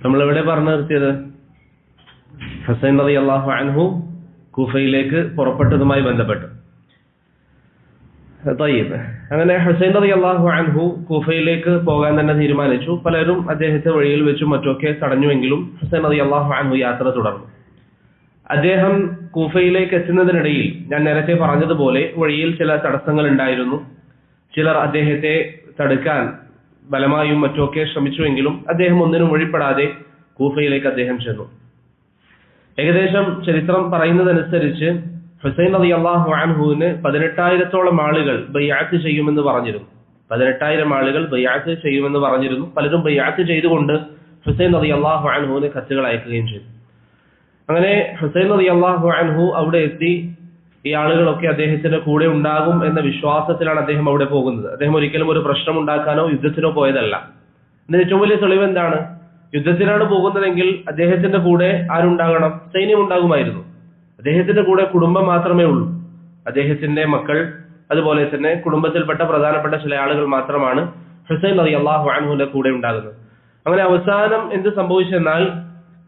നമ്മളെവിടെ പറഞ്ഞു നിർത്തിയത്? ഹുസൈൻ റളിയല്ലാഹു അൻഹു കൂഫയിലേക്ക് പുറപ്പെട്ടതുമായി ബന്ധപ്പെട്ട്. അങ്ങനെ ഹുസൈൻ റളിയല്ലാഹു അൻഹു കൂഫയിലേക്ക് പോകാൻ തന്നെ തീരുമാനിച്ചു. പലരും അദ്ദേഹത്തെ വഴിയിൽ വെച്ചും മറ്റൊക്കെ തടഞ്ഞുവെങ്കിലും ഹുസൈൻ റളിയല്ലാഹു അൻഹു യാത്ര തുടർന്നു. അദ്ദേഹം കൂഫയിലേക്ക് എത്തുന്നതിനിടയിൽ ഞാൻ നേരത്തെ പറഞ്ഞതുപോലെ വഴിയിൽ ചില തടസ്സങ്ങൾ ഉണ്ടായിരുന്നു. ചിലർ അദ്ദേഹത്തെ തടുക്കാൻ ബലമായും മറ്റുമൊക്കെ ശ്രമിച്ചുവെങ്കിലും അദ്ദേഹം ഒന്നിനും വഴിപ്പെടാതെ കൂഫയിലേക്ക് അദ്ദേഹം ചെന്നു. ഏകദേശം ചരിത്രം പറയുന്നതനുസരിച്ച് ഹുസൈൻ റളിയല്ലാഹു അൻഹുവിന് 18,000-ഓളം ആളുകൾ ബൈഅത്ത് ചെയ്യുമെന്ന് പറഞ്ഞിരുന്നു. 18,000 ആളുകൾ ബൈഅത്ത് ചെയ്യുമെന്ന് പറഞ്ഞിരുന്നു. പലരും ബൈഅത്ത് ചെയ്തുകൊണ്ട് ഹുസൈൻ റളിയല്ലാഹു അൻഹുവിന് കത്തുകൾ അയക്കുകയും ചെയ്തു. അങ്ങനെ ഹുസൈൻ റളിയല്ലാഹു അൻഹു അവിടെ എത്തി. ഈ ആളുകളൊക്കെ അദ്ദേഹത്തിന്റെ കൂടെ ഉണ്ടാകും എന്ന വിശ്വാസത്തിലാണ് അദ്ദേഹം അവിടെ പോകുന്നത്. അദ്ദേഹം ഒരിക്കലും ഒരു പ്രശ്നം ഉണ്ടാക്കാനോ യുദ്ധത്തിനോ പോയതല്ല. ഇതിന് ഏറ്റവും വലിയ തെളിവ് എന്താണ്? യുദ്ധത്തിനാണ് പോകുന്നതെങ്കിൽ അദ്ദേഹത്തിന്റെ കൂടെ ആരുണ്ടാകണം? സൈന്യം ഉണ്ടാകുമായിരുന്നു. അദ്ദേഹത്തിന്റെ കൂടെ കുടുംബം മാത്രമേ ഉള്ളൂ. അദ്ദേഹത്തിന്റെ മക്കൾ, അതുപോലെ തന്നെ കുടുംബത്തിൽപ്പെട്ട പ്രധാനപ്പെട്ട ചില ആളുകൾ മാത്രമാണ് ഹുസൈൻ റളിയല്ലാഹു അൻഹുവിന്റെ കൂടെ ഉണ്ടാകുന്നത്. അങ്ങനെ അവസാനം എന്ത് സംഭവിച്ചെന്നാൽ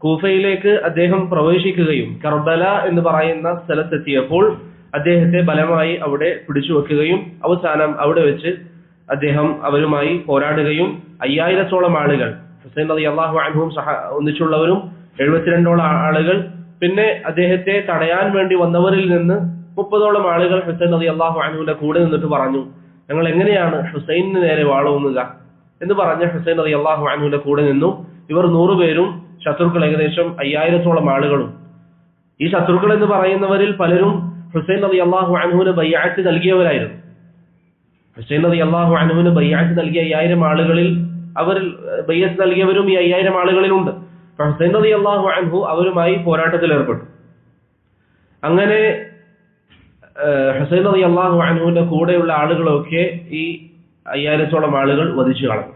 കൂഫയിലേക്ക് അദ്ദേഹം പ്രവേശിക്കുകയും കർബല എന്ന് പറയുന്ന സ്ഥലത്തെത്തിയപ്പോൾ അദ്ദേഹത്തെ ബലമായി അവിടെ പിടിച്ചു വെക്കുകയും അവസാനം അവിടെ വെച്ച് അദ്ദേഹം അവരുമായി പോരാടുകയും 5,000-ഓളം ആളുകൾ, ഹുസൈൻ റളിയല്ലാഹു അൻഹുവും ഒന്നിച്ചുള്ളവരും 72ഓളം ആളുകൾ, പിന്നെ അദ്ദേഹത്തെ തടയാൻ വേണ്ടി വന്നവരിൽ നിന്ന് 30ഓളം ആളുകൾ ഹുസൈൻ റളിയല്ലാഹു അൻഹുവിന്റെ കൂടെ നിന്നിട്ട് പറഞ്ഞു, ഞങ്ങൾ എങ്ങനെയാണ് ഹുസൈനു നേരെ വാളൂന്നുക എന്ന് പറഞ്ഞ് ഹുസൈൻ റളിയല്ലാഹു അൻഹുവിന്റെ കൂടെ നിന്നു. ഇവർ 100 പേരും, ശത്രുക്കൾ ഏകദേശം 5,000-ഓളം ആളുകളും. ഈ ശത്രുക്കൾ എന്ന് പറയുന്നവരിൽ പലരും ഹുസൈൻ റളിയല്ലാഹു അൻഹുവിന് ബൈഅത്ത് നൽകിയവരായിരുന്നു. ഹുസൈൻ റളിയല്ലാഹു അൻഹുവിന് ബൈഅത്ത് നൽകിയ 5,000 ആളുകളിൽ അവരിൽ ബൈഅത്ത് നൽകിയവരും ഈ 5,000 ആളുകളിലുണ്ട്. ഹുസൈൻ റളിയല്ലാഹു അൻഹു അവരുമായി പോരാട്ടത്തിൽ ഏർപ്പെട്ടു. അങ്ങനെ ഹുസൈൻ റളിയല്ലാഹു അൻഹുവിന്റെ കൂടെയുള്ള ആളുകളൊക്കെ ഈ 5,000-ഓളം ആളുകൾ വധിച്ചു കളഞ്ഞു.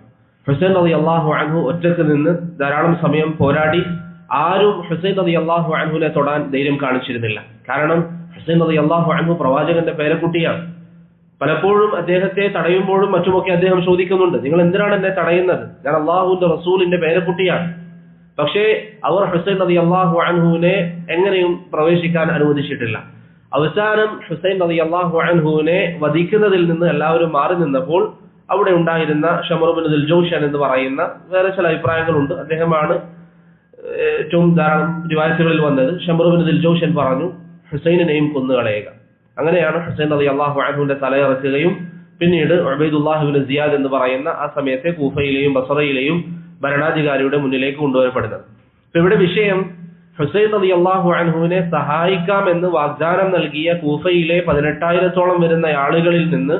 ഹുസൈൻ റളിയല്ലാഹു അൻഹു ഒറ്റക്ക് നിന്ന് ധാരാളം സമയം പോരാടി. ആരും ഹുസൈൻ റളിയല്ലാഹു അൻഹുവിനെ തൊടാൻ ധൈര്യം കാണിച്ചിരുന്നില്ല. കാരണം ഹുസൈൻ റളിയല്ലാഹു അൻഹു പ്രവാചകന്റെ പേരക്കുട്ടിയാണ്. പലപ്പോഴും അദ്ദേഹത്തെ തടയുമ്പോഴും മറ്റുമൊക്കെ അദ്ദേഹം ചോദിക്കുന്നുണ്ട്, നിങ്ങൾ എന്തിനാണ് എന്നെ തടയുന്നത്? ഞാൻ അള്ളാഹുവിന്റെ റസൂലിന്റെ പേരക്കുട്ടിയാണ്. പക്ഷേ അവർ ഹുസൈൻ റളിയല്ലാഹു അൻഹുവിനെ എങ്ങനെയും പ്രവേശിക്കാൻ അനുവദിച്ചിട്ടില്ല. അവസാനം ഹുസൈൻ റളിയല്ലാഹു അൻഹുവിനെ വധിക്കുന്നതിൽ നിന്ന് എല്ലാവരും മാറി നിന്നപ്പോൾ അവിടെ ഉണ്ടായിരുന്ന ഷമർ ഇബ്നു ദുൽജൗഷൻ എന്ന് പറയുന്ന, വേറെ ചില അഭിപ്രായങ്ങളുണ്ട്, അദ്ദേഹമാണ് ഏറ്റവും ധാരാളം റിവായത്തുകളിൽ വന്നത്. ഷമർ ഇബ്നു ദുൽജൗഷൻ പറഞ്ഞു, ഹുസൈനെയും കൊന്നുകളയുക. അങ്ങനെയാണ് ഹുസൈൻ റളിയല്ലാഹു അൻഹുവിന്റെ തലയിറക്കുകയും പിന്നീട് ഉബൈദുല്ലാഹ് ഇബ്നു സിയാദ് എന്ന് പറയുന്ന ആ സമയത്തെ കൂഫയിലെയും ബസറയിലെയും ഭരണാധികാരിയുടെ മുന്നിലേക്ക് കൊണ്ടുവരപ്പെടുന്നത്. ഇപ്പൊ ഇവിടെ വിഷയം, ഹുസൈൻ റളിയല്ലാഹു അൻഹുവിനെ സഹായിക്കാമെന്ന് വാഗ്ദാനം നൽകിയ കൂഫയിലെ 18,000-ഓളം വരുന്ന ആളുകളിൽ നിന്ന്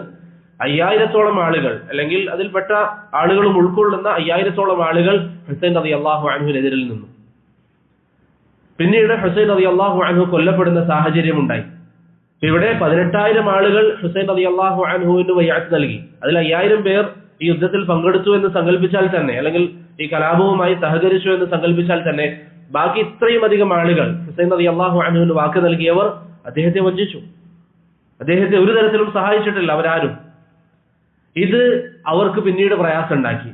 5,000-ഓളം ആളുകൾ, അല്ലെങ്കിൽ അതിൽപ്പെട്ട ആളുകളും ഉൾക്കൊള്ളുന്ന 5,000-ഓളം ആളുകൾ ഹുസൈൻ റളിയല്ലാഹു അൻഹുവിനെതിരിൽ നിന്നു. പിന്നീട് ഹുസൈൻ റളിയല്ലാഹു അൻഹു കൊല്ലപ്പെടുന്ന സാഹചര്യം ഉണ്ടായി. ഇവിടെ 18,000 ആളുകൾ ഹുസൈൻ റളിയല്ലാഹു അൻഹുവിന് ബൈഅത്ത് നൽകി. അതിൽ 5,000 പേർ ഈ യുദ്ധത്തിൽ പങ്കെടുത്തു എന്ന് സങ്കല്പിച്ചാൽ തന്നെ, അല്ലെങ്കിൽ ഈ കലാപവുമായി സഹകരിച്ചു എന്ന് സങ്കല്പിച്ചാൽ തന്നെ, ബാക്കി ഇത്രയും അധികം ആളുകൾ ഹുസൈൻ റളിയല്ലാഹു അൻഹുവിന് വാക്ക് നൽകിയവർ അദ്ദേഹത്തെ വഞ്ചിച്ചു. അദ്ദേഹത്തെ ഒരു തരത്തിലും സഹായിച്ചിട്ടില്ല അവരാരും. ഇത് അവർക്ക് പിന്നീട് പ്രയാസം ഉണ്ടാക്കി.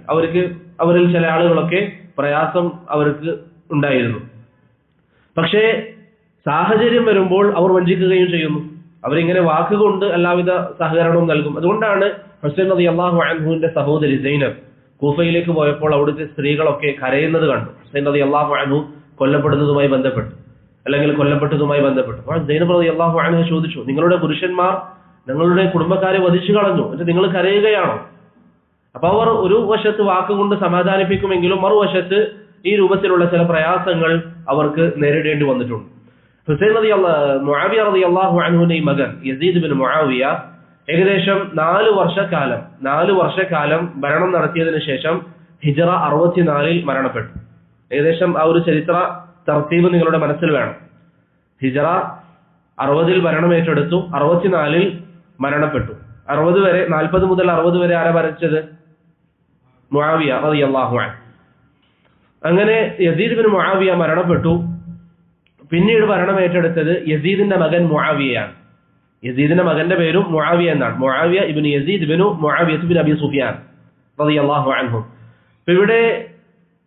അവരിൽ ചില ആളുകളൊക്കെ പ്രയാസം അവർക്ക് ഉണ്ടായിരുന്നു. പക്ഷേ സാഹചര്യം വരുമ്പോൾ അവർ വഞ്ചിക്കുകയും ചെയ്യുന്നു. അവരിങ്ങനെ വാക്കുകൊണ്ട് എല്ലാവിധ സഹകരണവും നൽകും. അതുകൊണ്ടാണ് ഹുസൈൻ റളിയല്ലാഹു അൻഹുവിന്റെ സഹോദരി സൈനബ് കൂഫയിലേക്ക് പോയപ്പോൾ അവിടുത്തെ സ്ത്രീകളൊക്കെ കരയുന്നത് കണ്ടു. ഹുസൈൻ റളിയല്ലാഹു അൻഹു കൊല്ലപ്പെട്ടതുമായി ബന്ധപ്പെട്ട്, അല്ലെങ്കിൽ കൊല്ലപ്പെട്ടതുമായി ബന്ധപ്പെട്ട്. അപ്പോൾ സൈനബ് റളിയല്ലാഹു അൻഹ ചോദിച്ചു, നിങ്ങളുടെ പുരുഷന്മാർ നിങ്ങളുടെ കുടുംബക്കാരെ വധിച്ചു കളഞ്ഞു, എന്നിട്ട് നിങ്ങൾ കരയുകയാണോ? അപ്പൊ അവർ ഒരു വശത്ത് വാക്കുകൊണ്ട് സമാധാനിപ്പിക്കുമെങ്കിലും മറുവശത്ത് ഈ രൂപത്തിലുള്ള ചില പ്രയാസങ്ങൾ അവർക്ക് നേരിടേണ്ടി വന്നിട്ടുണ്ട്. ഹുസൈൻ മുആവിയ റളിയല്ലാഹു അൻഹുവിന്റെ മകൻ യസീദ് ബിൻ മുആവിയ ഏകദേശം 4 വർഷക്കാലം ഭരണം നടത്തിയതിനു ശേഷം ഹിജ്റ 64 മരണപ്പെട്ടു. ഏകദേശം ആ ഒരു ചരിത്ര തർത്തീബ് നിങ്ങളുടെ മനസ്സിൽ വേണം. ഹിജ്റ 60 ഭരണം ഏറ്റെടുത്തു, 64 മരണപ്പെട്ടു. 40 മുതൽ 60 വരെ ആരാ ഭരിച്ചത്? മുആവിയ റളിയല്ലാഹു അൻഹു. അങ്ങനെ യസീദ് ബിൻ മുആവിയ മരണപ്പെട്ടു. പിന്നീട് ഭരണം ഏറ്റെടുത്തത് യസീദിന്റെ മകൻ മുആവിയയാണ്. യസീദിന്റെ മകന്റെ പേരും മുആവിയ എന്നാണ്. മുആവിയ ഇബ്നു യസീദ് ഇബ്നു മുആവിയ ഇബ്നു അബി സുഫിയാൻ റളിയല്ലാഹു അൻഹു. ഇവിടെ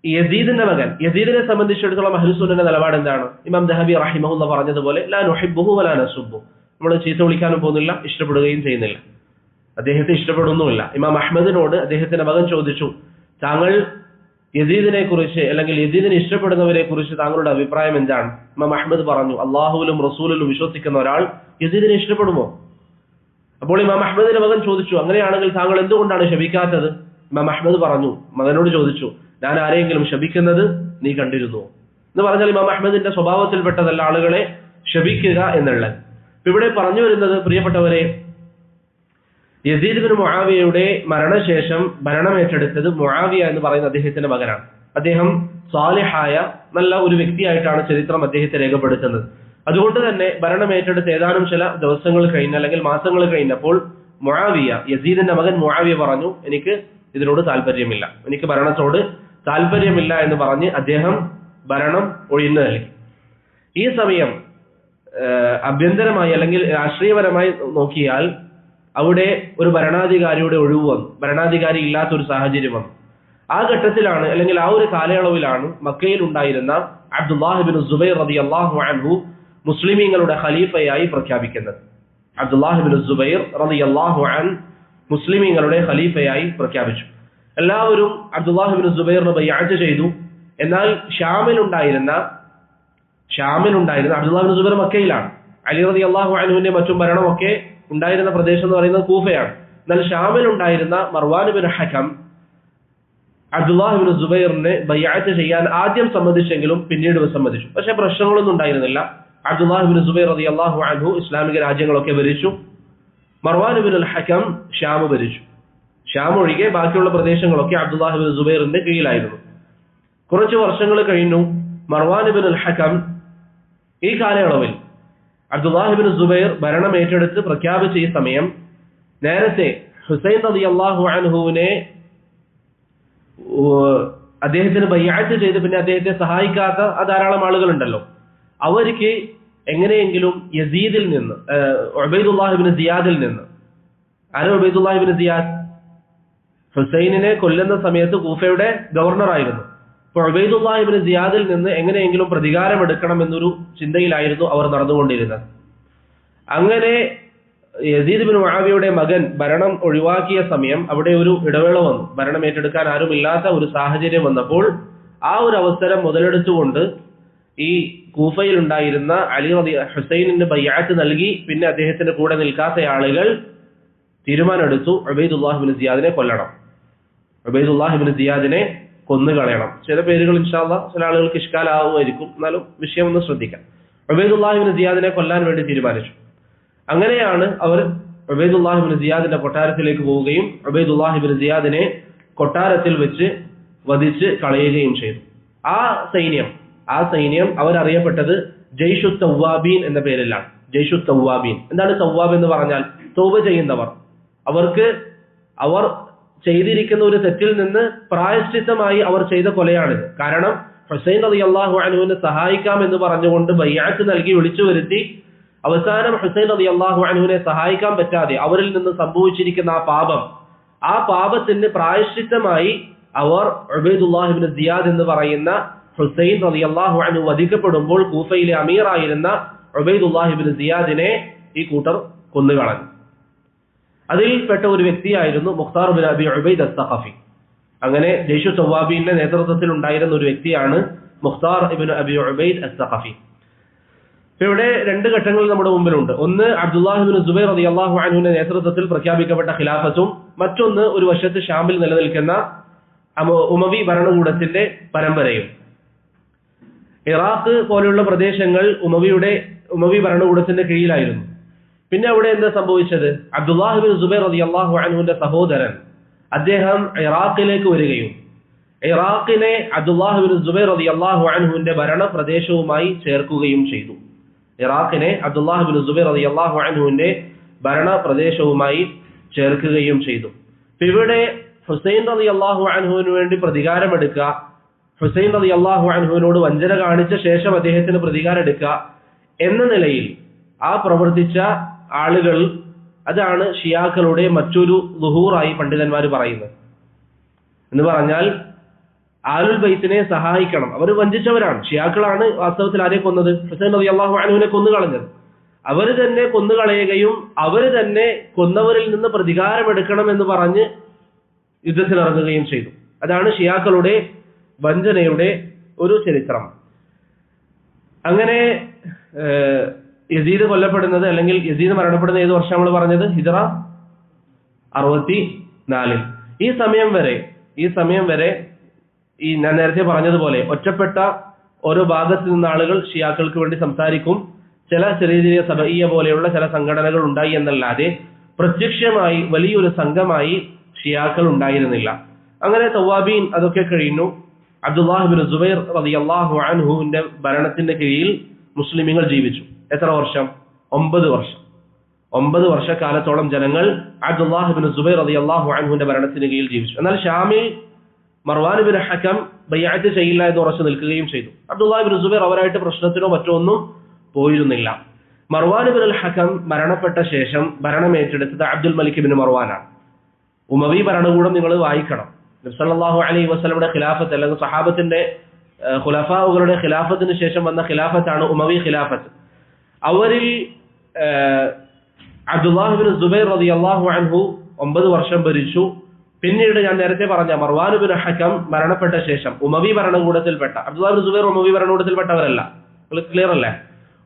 യസീദിന്റെ മകൻ, യസീദിനെ സംബന്ധിച്ചിടത്തോളം അഹ്ലുസുന്നയുടെ നിലപാട് എന്താണ്? ഇമാം ദഹബി റഹിമഹുല്ല പറഞ്ഞതുപോലെ ലാ നുഹിബ്ബുഹു വലാ നസുബ്ബു, നമ്മൾ ചീത്ത വിളിക്കാനും പോകുന്നില്ല, ഇഷ്ടപ്പെടുകയും ചെയ്യുന്നില്ല, അദ്ദേഹത്തെ ഇഷ്ടപ്പെടുന്നുമില്ല. ഇമാം അഹ്മദിനോട് അദ്ദേഹത്തിന്റെ മകൻ ചോദിച്ചു, താങ്കൾ യസീദിനെ കുറിച്ച് അല്ലെങ്കിൽ യസീദിനെ ഇഷ്ടപ്പെടുന്നവരെ കുറിച്ച് താങ്കളുടെ അഭിപ്രായം എന്താണ്? ഇമാം അഹ്മദ് പറഞ്ഞു, അള്ളാഹുവിലും റസൂലിലും വിശ്വസിക്കുന്ന ഒരാൾ യസീദിനെ ഇഷ്ടപ്പെടുമോ? അപ്പോൾ ഇമാം അഹ്മദിന്റെ മകൻ ചോദിച്ചു, അങ്ങനെയാണെങ്കിൽ താങ്കൾ എന്തുകൊണ്ടാണ് ശപിക്കാത്തത്? ഇമാം അഹ്മദ് പറഞ്ഞു, മകനോട് ചോദിച്ചു, ഞാൻ ആരെയെങ്കിലും ശപിക്കുന്നത് നീ കണ്ടിരുന്നു എന്ന് പറഞ്ഞാൽ ഇമാം അഹ്മദിന്റെ സ്വഭാവത്തിൽപ്പെട്ടതല്ല ആളുകളെ ശപിക്കുക എന്നുള്ളത്. ഇവിടെ പറഞ്ഞു വരുന്നത്, പ്രിയപ്പെട്ടവരെ, യസീദ് ബിൻ മുആവിയയുടെ മരണശേഷം ഭരണം ഏറ്റെടുത്തത് മുആവിയ എന്ന് പറയുന്ന അദ്ദേഹത്തിന്റെ മകനാണ്. അദ്ദേഹം സാലിഹായ നല്ല ഒരു വ്യക്തിയായിട്ടാണ് ചരിത്രം അദ്ദേഹത്തെ രേഖപ്പെടുത്തുന്നത്. അതുകൊണ്ട് തന്നെ ഭരണം ഏറ്റെടുത്ത് ഏതാനും ചില ദിവസങ്ങൾ കഴിഞ്ഞ് അല്ലെങ്കിൽ മാസങ്ങൾ കഴിഞ്ഞപ്പോൾ മുആവിയ, യസീദിന്റെ മകൻ മുആവിയ പറഞ്ഞു, എനിക്ക് ഇതിനോട് താല്പര്യമില്ല, എനിക്ക് ഭരണത്തോട് താല്പര്യമില്ല എന്ന് പറഞ്ഞ് അദ്ദേഹം ഭരണം ഒഴിഞ്ഞു നൽകി. ഈ സമയം ആഭ്യന്തരമായി അല്ലെങ്കിൽ രാഷ്ട്രീയപരമായി നോക്കിയാൽ അവിടെ ഒരു ഭരണാധികാരിയുടെ ഒഴിവ് വന്നു, ഭരണാധികാരി ഇല്ലാത്തൊരു സാഹചര്യം വന്നു. ആ ഘട്ടത്തിലാണ് അല്ലെങ്കിൽ ആ ഒരു കാലയളവിലാണ് മക്കയിൽ ഉണ്ടായിരുന്ന അബ്ദുല്ലാഹ് ഇബ്നു സുബൈർ റളിയല്ലാഹു അൻഹു മുസ്ലിമീങ്ങളുടെ ഖലീഫയായി പ്രഖ്യാപിക്കുന്നത്. അബ്ദുല്ലാഹ് ഇബ്നു സുബൈർ റളിയല്ലാഹു അൻഹു മുസ്ലിമീങ്ങളുടെ ഖലീഫയായി പ്രഖ്യാപിച്ചു. എല്ലാവരും അബ്ദുല്ലാഹ് ഇബ്നു സുബൈറിനെ ബൈഅത്ത് ചെയ്തു. എന്നാൽ ഷാമിലുണ്ടായിരുന്ന അബ്ദുല്ലാഹ് ഇബ്നു സുബൈർ മക്കയിലാണ്, അലി റളിയല്ലാഹു അൻഹുവിന്റെ മറ്റും ഭരണമൊക്കെ ഉണ്ടായിരുന്ന പ്രദേശം എന്ന് പറയുന്നത് കൂഫയാണ്. എന്നാൽ ഷാമിലുണ്ടായിരുന്ന മർവാൻ ഇബ്നു ഹകം അബ്ദുല്ലാഹ് ഇബ്നു സുബൈറിനെ ബൈഅത്ത് ചെയ്യാൻ ആദ്യം സമ്മതിച്ചെങ്കിലും പിന്നീട് വിസമ്മതിച്ചു. പക്ഷെ പ്രശ്നങ്ങളൊന്നും ഉണ്ടായിരുന്നില്ല. അബ്ദുല്ലാഹ് ഇബ്നു സുബൈർ റളിയല്ലാഹു അൻഹു ഇസ്ലാമിക രാജ്യങ്ങളൊക്കെ ഭരിച്ചു. മർവാൻ ഇബ്നുൽ ഹകം ഷാം ഭരിച്ചു. ഷാം ഒഴികെ ബാക്കിയുള്ള പ്രദേശങ്ങളൊക്കെ അബ്ദുല്ലാഹ് ഇബ്നു സുബൈറിന്റെ കീഴിലായിരുന്നു. കുറച്ച് വർഷങ്ങൾ കഴിഞ്ഞു. മർവാൻ ഇബ്നുൽ ഹകം ഈ കാലയളവിൽ അബ്ദുല്ലാഹ് ഇബ്നു സുബൈർ ഭരണം ഏറ്റെടുത്ത് പ്രഖ്യാപിച്ച ഈ സമയം നേരത്തെ ഹുസൈൻ റളിയല്ലാഹു അൻഹുവിനെ അദ്ദേഹത്തിന് ബൈഅത്ത് ചെയ്ത് പിന്നെ അദ്ദേഹത്തെ സഹായിക്കാത്ത ധാരാളം ആളുകളുണ്ടല്ലോ, അവർക്ക് എങ്ങനെയെങ്കിലും യസീദിൽ നിന്ന് ഉബൈദുല്ലാഹ് ഇബ്നു സിയാദിൽ നിന്ന്, ആരും ഉബൈദുല്ലാഹ് ഇബ്നു സിയാദ് ഹുസൈനിനെ കൊല്ലുന്ന സമയത്ത് കൂഫയുടെ ഗവർണറായിരുന്നു. അപ്പോൾ ഉബൈദുല്ലാഹ് ഇബ്നു സിയാദിൽ നിന്ന് എങ്ങനെയെങ്കിലും പ്രതികാരം എടുക്കണം എന്നൊരു ചിന്തയിലായിരുന്നു അവർ നടന്നുകൊണ്ടിരുന്നത്. അങ്ങനെ യസീദ് ബിൻ മുആവിയയുടെ മകൻ ഭരണം ഒഴിവാക്കിയ സമയം അവിടെ ഒരു ഇടവേള വന്നു. ഭരണം ഏറ്റെടുക്കാൻ ആരുമില്ലാത്ത ഒരു സാഹചര്യം വന്നപ്പോൾ ആ ഒരു അവസരം മുതലെടുത്തുകൊണ്ട് ഈ കൂഫയിൽ ഉണ്ടായിരുന്ന ഹുസൈനിന് ബൈഅത്ത് നൽകി പിന്നെ അദ്ദേഹത്തിന്റെ കൂടെ നിൽക്കാത്ത ആളുകൾ തീരുമാനമെടുത്തു, ഉബൈദുല്ലാഹ് ഇബ്നു സിയാദിനെ കൊല്ലണം, ഉബൈദുല്ലാഹ് ഇബ്നു സിയാദിനെ കൊന്നുകളയണം. ചില പേരുകൾ ഇൻഷാ അല്ലാഹ് ചില ആളുകൾക്ക് ഇഷ്കാലാവുമായിരിക്കും, എന്നാലും വിഷയം ഒന്ന് ശ്രദ്ധിക്കാം. ഉബൈദുല്ലാഹ് ഇബ്നു സിയാദിനെ കൊല്ലാൻ വേണ്ടി തീരുമാനിച്ചു. അങ്ങനെയാണ് അവർ ഉബൈദുല്ലാഹ് ഇബ്നു സിയാദിന്റെ കൊട്ടാരത്തിലേക്ക് പോവുകയും ഉബൈദുല്ലാഹ് ഇബ്നു സിയാദിനെ കൊട്ടാരത്തിൽ വെച്ച് വധിച്ച് കളയുകയും ചെയ്തു. ആ സൈന്യം അവരറിയപ്പെട്ടത് ജയ്ഷു തവ്വാബീൻ എന്ന പേരിലാണ്. ജയ്ഷു തവ്വാബീൻ. എന്താണ് തവ്വാബ് എന്ന് പറഞ്ഞാൽ? തൗബ ചെയ്യുന്നവർ. അവർ ചെയ്തിരിക്കുന്ന ഒരു തെറ്റിൽ നിന്ന് പ്രായശ്ചിത്തമായി അവർ ചെയ്ത കൊലയാണിത്. കാരണം ഹുസൈൻ റളിയല്ലാഹു അൻഹുവിനെ സഹായിക്കാം എന്ന് പറഞ്ഞുകൊണ്ട് ബൈഅത്ത് നൽകി വിളിച്ചു വരുത്തി അവസാനം ഹുസൈൻ റളിയല്ലാഹു അൻഹുവിനെ സഹായിക്കാൻ പറ്റാതെ അവരിൽ നിന്ന് സംഭവിച്ചിരിക്കുന്ന ആ പാപത്തിന് പ്രായശ്ചിത്തമായി അവർ ഉബൈദുല്ലാഹ് ഇബ്നു സിയാദ് എന്ന് പറയുന്ന ഹുസൈൻ റളിയല്ലാഹു അൻഹു വധിക്കപ്പെടുമ്പോൾ കൂഫയിലെ അമീറായിരുന്ന ഉബൈദുല്ലാഹ് ഇബ്നു സിയാദിനെ ഈ കൂട്ടർ കൊന്നുകളഞ്ഞു. അതിൽപ്പെട്ട ഒരു വ്യക്തിയായിരുന്നു മുഖ്താർ ബിൻ അബി ഉബൈദ് അസ്സഖഫി. അങ്ങനെ ജയ്ഷു തവ്വാബീന്റെ നേതൃത്വത്തിൽ ഉണ്ടായിരുന്ന ഒരു വ്യക്തിയാണ് മുഖ്താർ ഇബ്നു അബി ഉബൈദ് അസ്സഖഫി. ഇവിടെ രണ്ട് ഘട്ടങ്ങൾ നമ്മുടെ മുമ്പിലുണ്ട്. ഒന്ന് അബ്ദുല്ലാഹ് ഇബ്നു സുബൈർ റളിയല്ലാഹു അൻഹുവിന്റെ നേതൃത്വത്തിൽ പ്രഖ്യാപിക്കപ്പെട്ട ഖിലാഫത്തും, മറ്റൊന്ന് ഒരു വശത്ത് ഷാമിൽ നിലനിൽക്കുന്ന ഉമവി ഭരണകൂടത്തിന്റെ പരമ്പരയും. ഇറാഖ് പോലെയുള്ള പ്രദേശങ്ങൾ ഉമവി ഭരണകൂടത്തിന്റെ കീഴിലായിരുന്നു. പിന്നെ അവിടെ എന്താ സംഭവിച്ചത്? അബ്ദുല്ലാഹ് ഇബ്നു സുബൈർ റളിയല്ലാഹു അൻഹുവിന്റെ സഹോദരൻ അദ്ദേഹം ഇറാഖിലേക്ക് വരികയും ഇറാഖിനെ അബ്ദുല്ലാഹ് ഇബ്നു സുബൈർ റളിയല്ലാഹു അൻഹുവിന്റെ ഭരണ പ്രദേശവുമായി ചേർക്കുകയും ചെയ്തു. ഇറാഖിനെ അബ്ദുല്ലാഹ് ഇബ്നു സുബൈർ റളിയല്ലാഹു അൻഹുവിന്റെ ഭരണ പ്രദേശവുമായി ചേർക്കുകയും ചെയ്തു. ഇവിടെ ഹുസൈൻ റളിയല്ലാഹു അൻഹുവിന് വേണ്ടി പ്രതികാരം എടുക്കുക, ഹുസൈൻ റളിയല്ലാഹു അൻഹുവിനോട് വഞ്ചന കാണിച്ച ശേഷം അദ്ദേഹത്തിന് പ്രതികാരം എടുക്കുക എന്ന നിലയിൽ ആ പ്രവർത്തിച്ച ആളുകൾ, അതാണ് ഷിയാക്കളുടെ മറ്റൊരു ളുഹൂറായി പണ്ഡിതന്മാർ പറയുന്നത്. എന്ന് പറഞ്ഞാൽ ആലുൽ ബൈത്തിനെ സഹായിക്കണം. അവർ വഞ്ചിച്ചവരാണ്. ഷിയാക്കളാണ് വാസ്തവത്തിൽ ആരെ കൊന്നത്? ഹുസൈൻ റളിയല്ലാഹു അൻഹുവിനെ കൊന്നുകളഞ്ഞത്. അവർ തന്നെ കൊന്നുകളയുകയും അവർ തന്നെ കൊന്നവരിൽ നിന്ന് പ്രതികാരമെടുക്കണം എന്ന് പറഞ്ഞ് യുദ്ധത്തിനിറങ്ങുകയും ചെയ്തു. അതാണ് ഷിയാക്കളുടെ വഞ്ചനയുടെ ഒരു ചരിത്രം. അങ്ങനെ യസീദ് കൊല്ലപ്പെടുന്നത്, അല്ലെങ്കിൽ യസീദ് മരണപ്പെടുന്ന ഏത് വർഷം നമ്മൾ പറഞ്ഞത്? ഹിജ്റ 64. ഈ സമയം വരെ ഈ ഞാൻ നേരത്തെ പറഞ്ഞതുപോലെ ഒറ്റപ്പെട്ട ഓരോ ഭാഗത്ത് നിന്ന് ആളുകൾ ഷിയാക്കൾക്ക് വേണ്ടി സംസാരിക്കും. ചില ചെറിയ ചെറിയ സബഈയ പോലെയുള്ള ചില സംഘടനകൾ ഉണ്ടായി എന്നല്ലാതെ പ്രത്യക്ഷമായി വലിയൊരു സംഘമായി ഷിയാക്കൾ ഉണ്ടായിരുന്നില്ല. അങ്ങനെ തവാബീൻ അതൊക്കെ കഴിഞ്ഞു. അബ്ദുല്ലാഹ് ഇബ്നു സുബൈർ റളിയല്ലാഹു അൻഹുവിന്റെ ഭരണത്തിന്റെ കീഴിൽ മുസ്ലിമീങ്ങൾ ജീവിച്ചു. എത്ര വർഷം? 9 വർഷം. 9 വർഷക്കാലത്തോളം ജനങ്ങൾ അബ്ദുല്ലാഹ് ഇബ്നു സുബൈർ റളിയല്ലാഹു അൻഹുവിന്റെ ഭരണത്തിന് കീഴിൽ ജീവിച്ചു. എന്നാൽ ഷാമിൽ മർവാൻ ഇബ്നു ഹകം ബൈഅത്ത് ചെയ്യില്ല എന്ന് ഉറച്ചു നിൽക്കുകയും ചെയ്തു. അബ്ദുല്ലാഹ് ഇബ്നു സുബൈർ അവരായിട്ട് പ്രശ്നത്തിനോ മറ്റോ ഒന്നും പോയിരുന്നില്ല. മർവാൻ ഇബ്നുൽ ഹകം മരണപ്പെട്ട ശേഷം ഭരണം ഏറ്റെടുത്തത് അബ്ദുൽ മലിക് ഇബ്നു മർവാനാണ്. ഉമവി ഭരണകൂടം നിങ്ങൾ വായിക്കണം. നബി സല്ലല്ലാഹു അലൈഹി വസല്ലമയുടെ ഖിലാഫത്ത്, അല്ലെങ്കിൽ സഹാബത്തിന്റെ ഖുലഫാഉകളുടെ ഖിലാഫത്തിന് ശേഷം വന്ന ഖിലാഫത്താണ് ഉമവി ഖിലാഫത്ത്. അവരിൽ അബ്ദുല്ലാഹ് ഇബ്നു സുബൈർ റളിയല്ലാഹു അൻഹു 9 വർഷം ഭരിച്ചു. പിന്നീട് ഞാൻ നേരത്തെ പറഞ്ഞ മർവാൻ ഇബ്നു ഹകം മരണപ്പെട്ട ശേഷം ഉമവി ഭരണകൂടത്തിൽപ്പെട്ട, അബ്ദുല്ലാഹ് ഇബ്നു സുബൈർ ഉമവി ഭരണകൂടത്തിൽപ്പെട്ടവരല്ല, ക്ലിയർ അല്ലേ?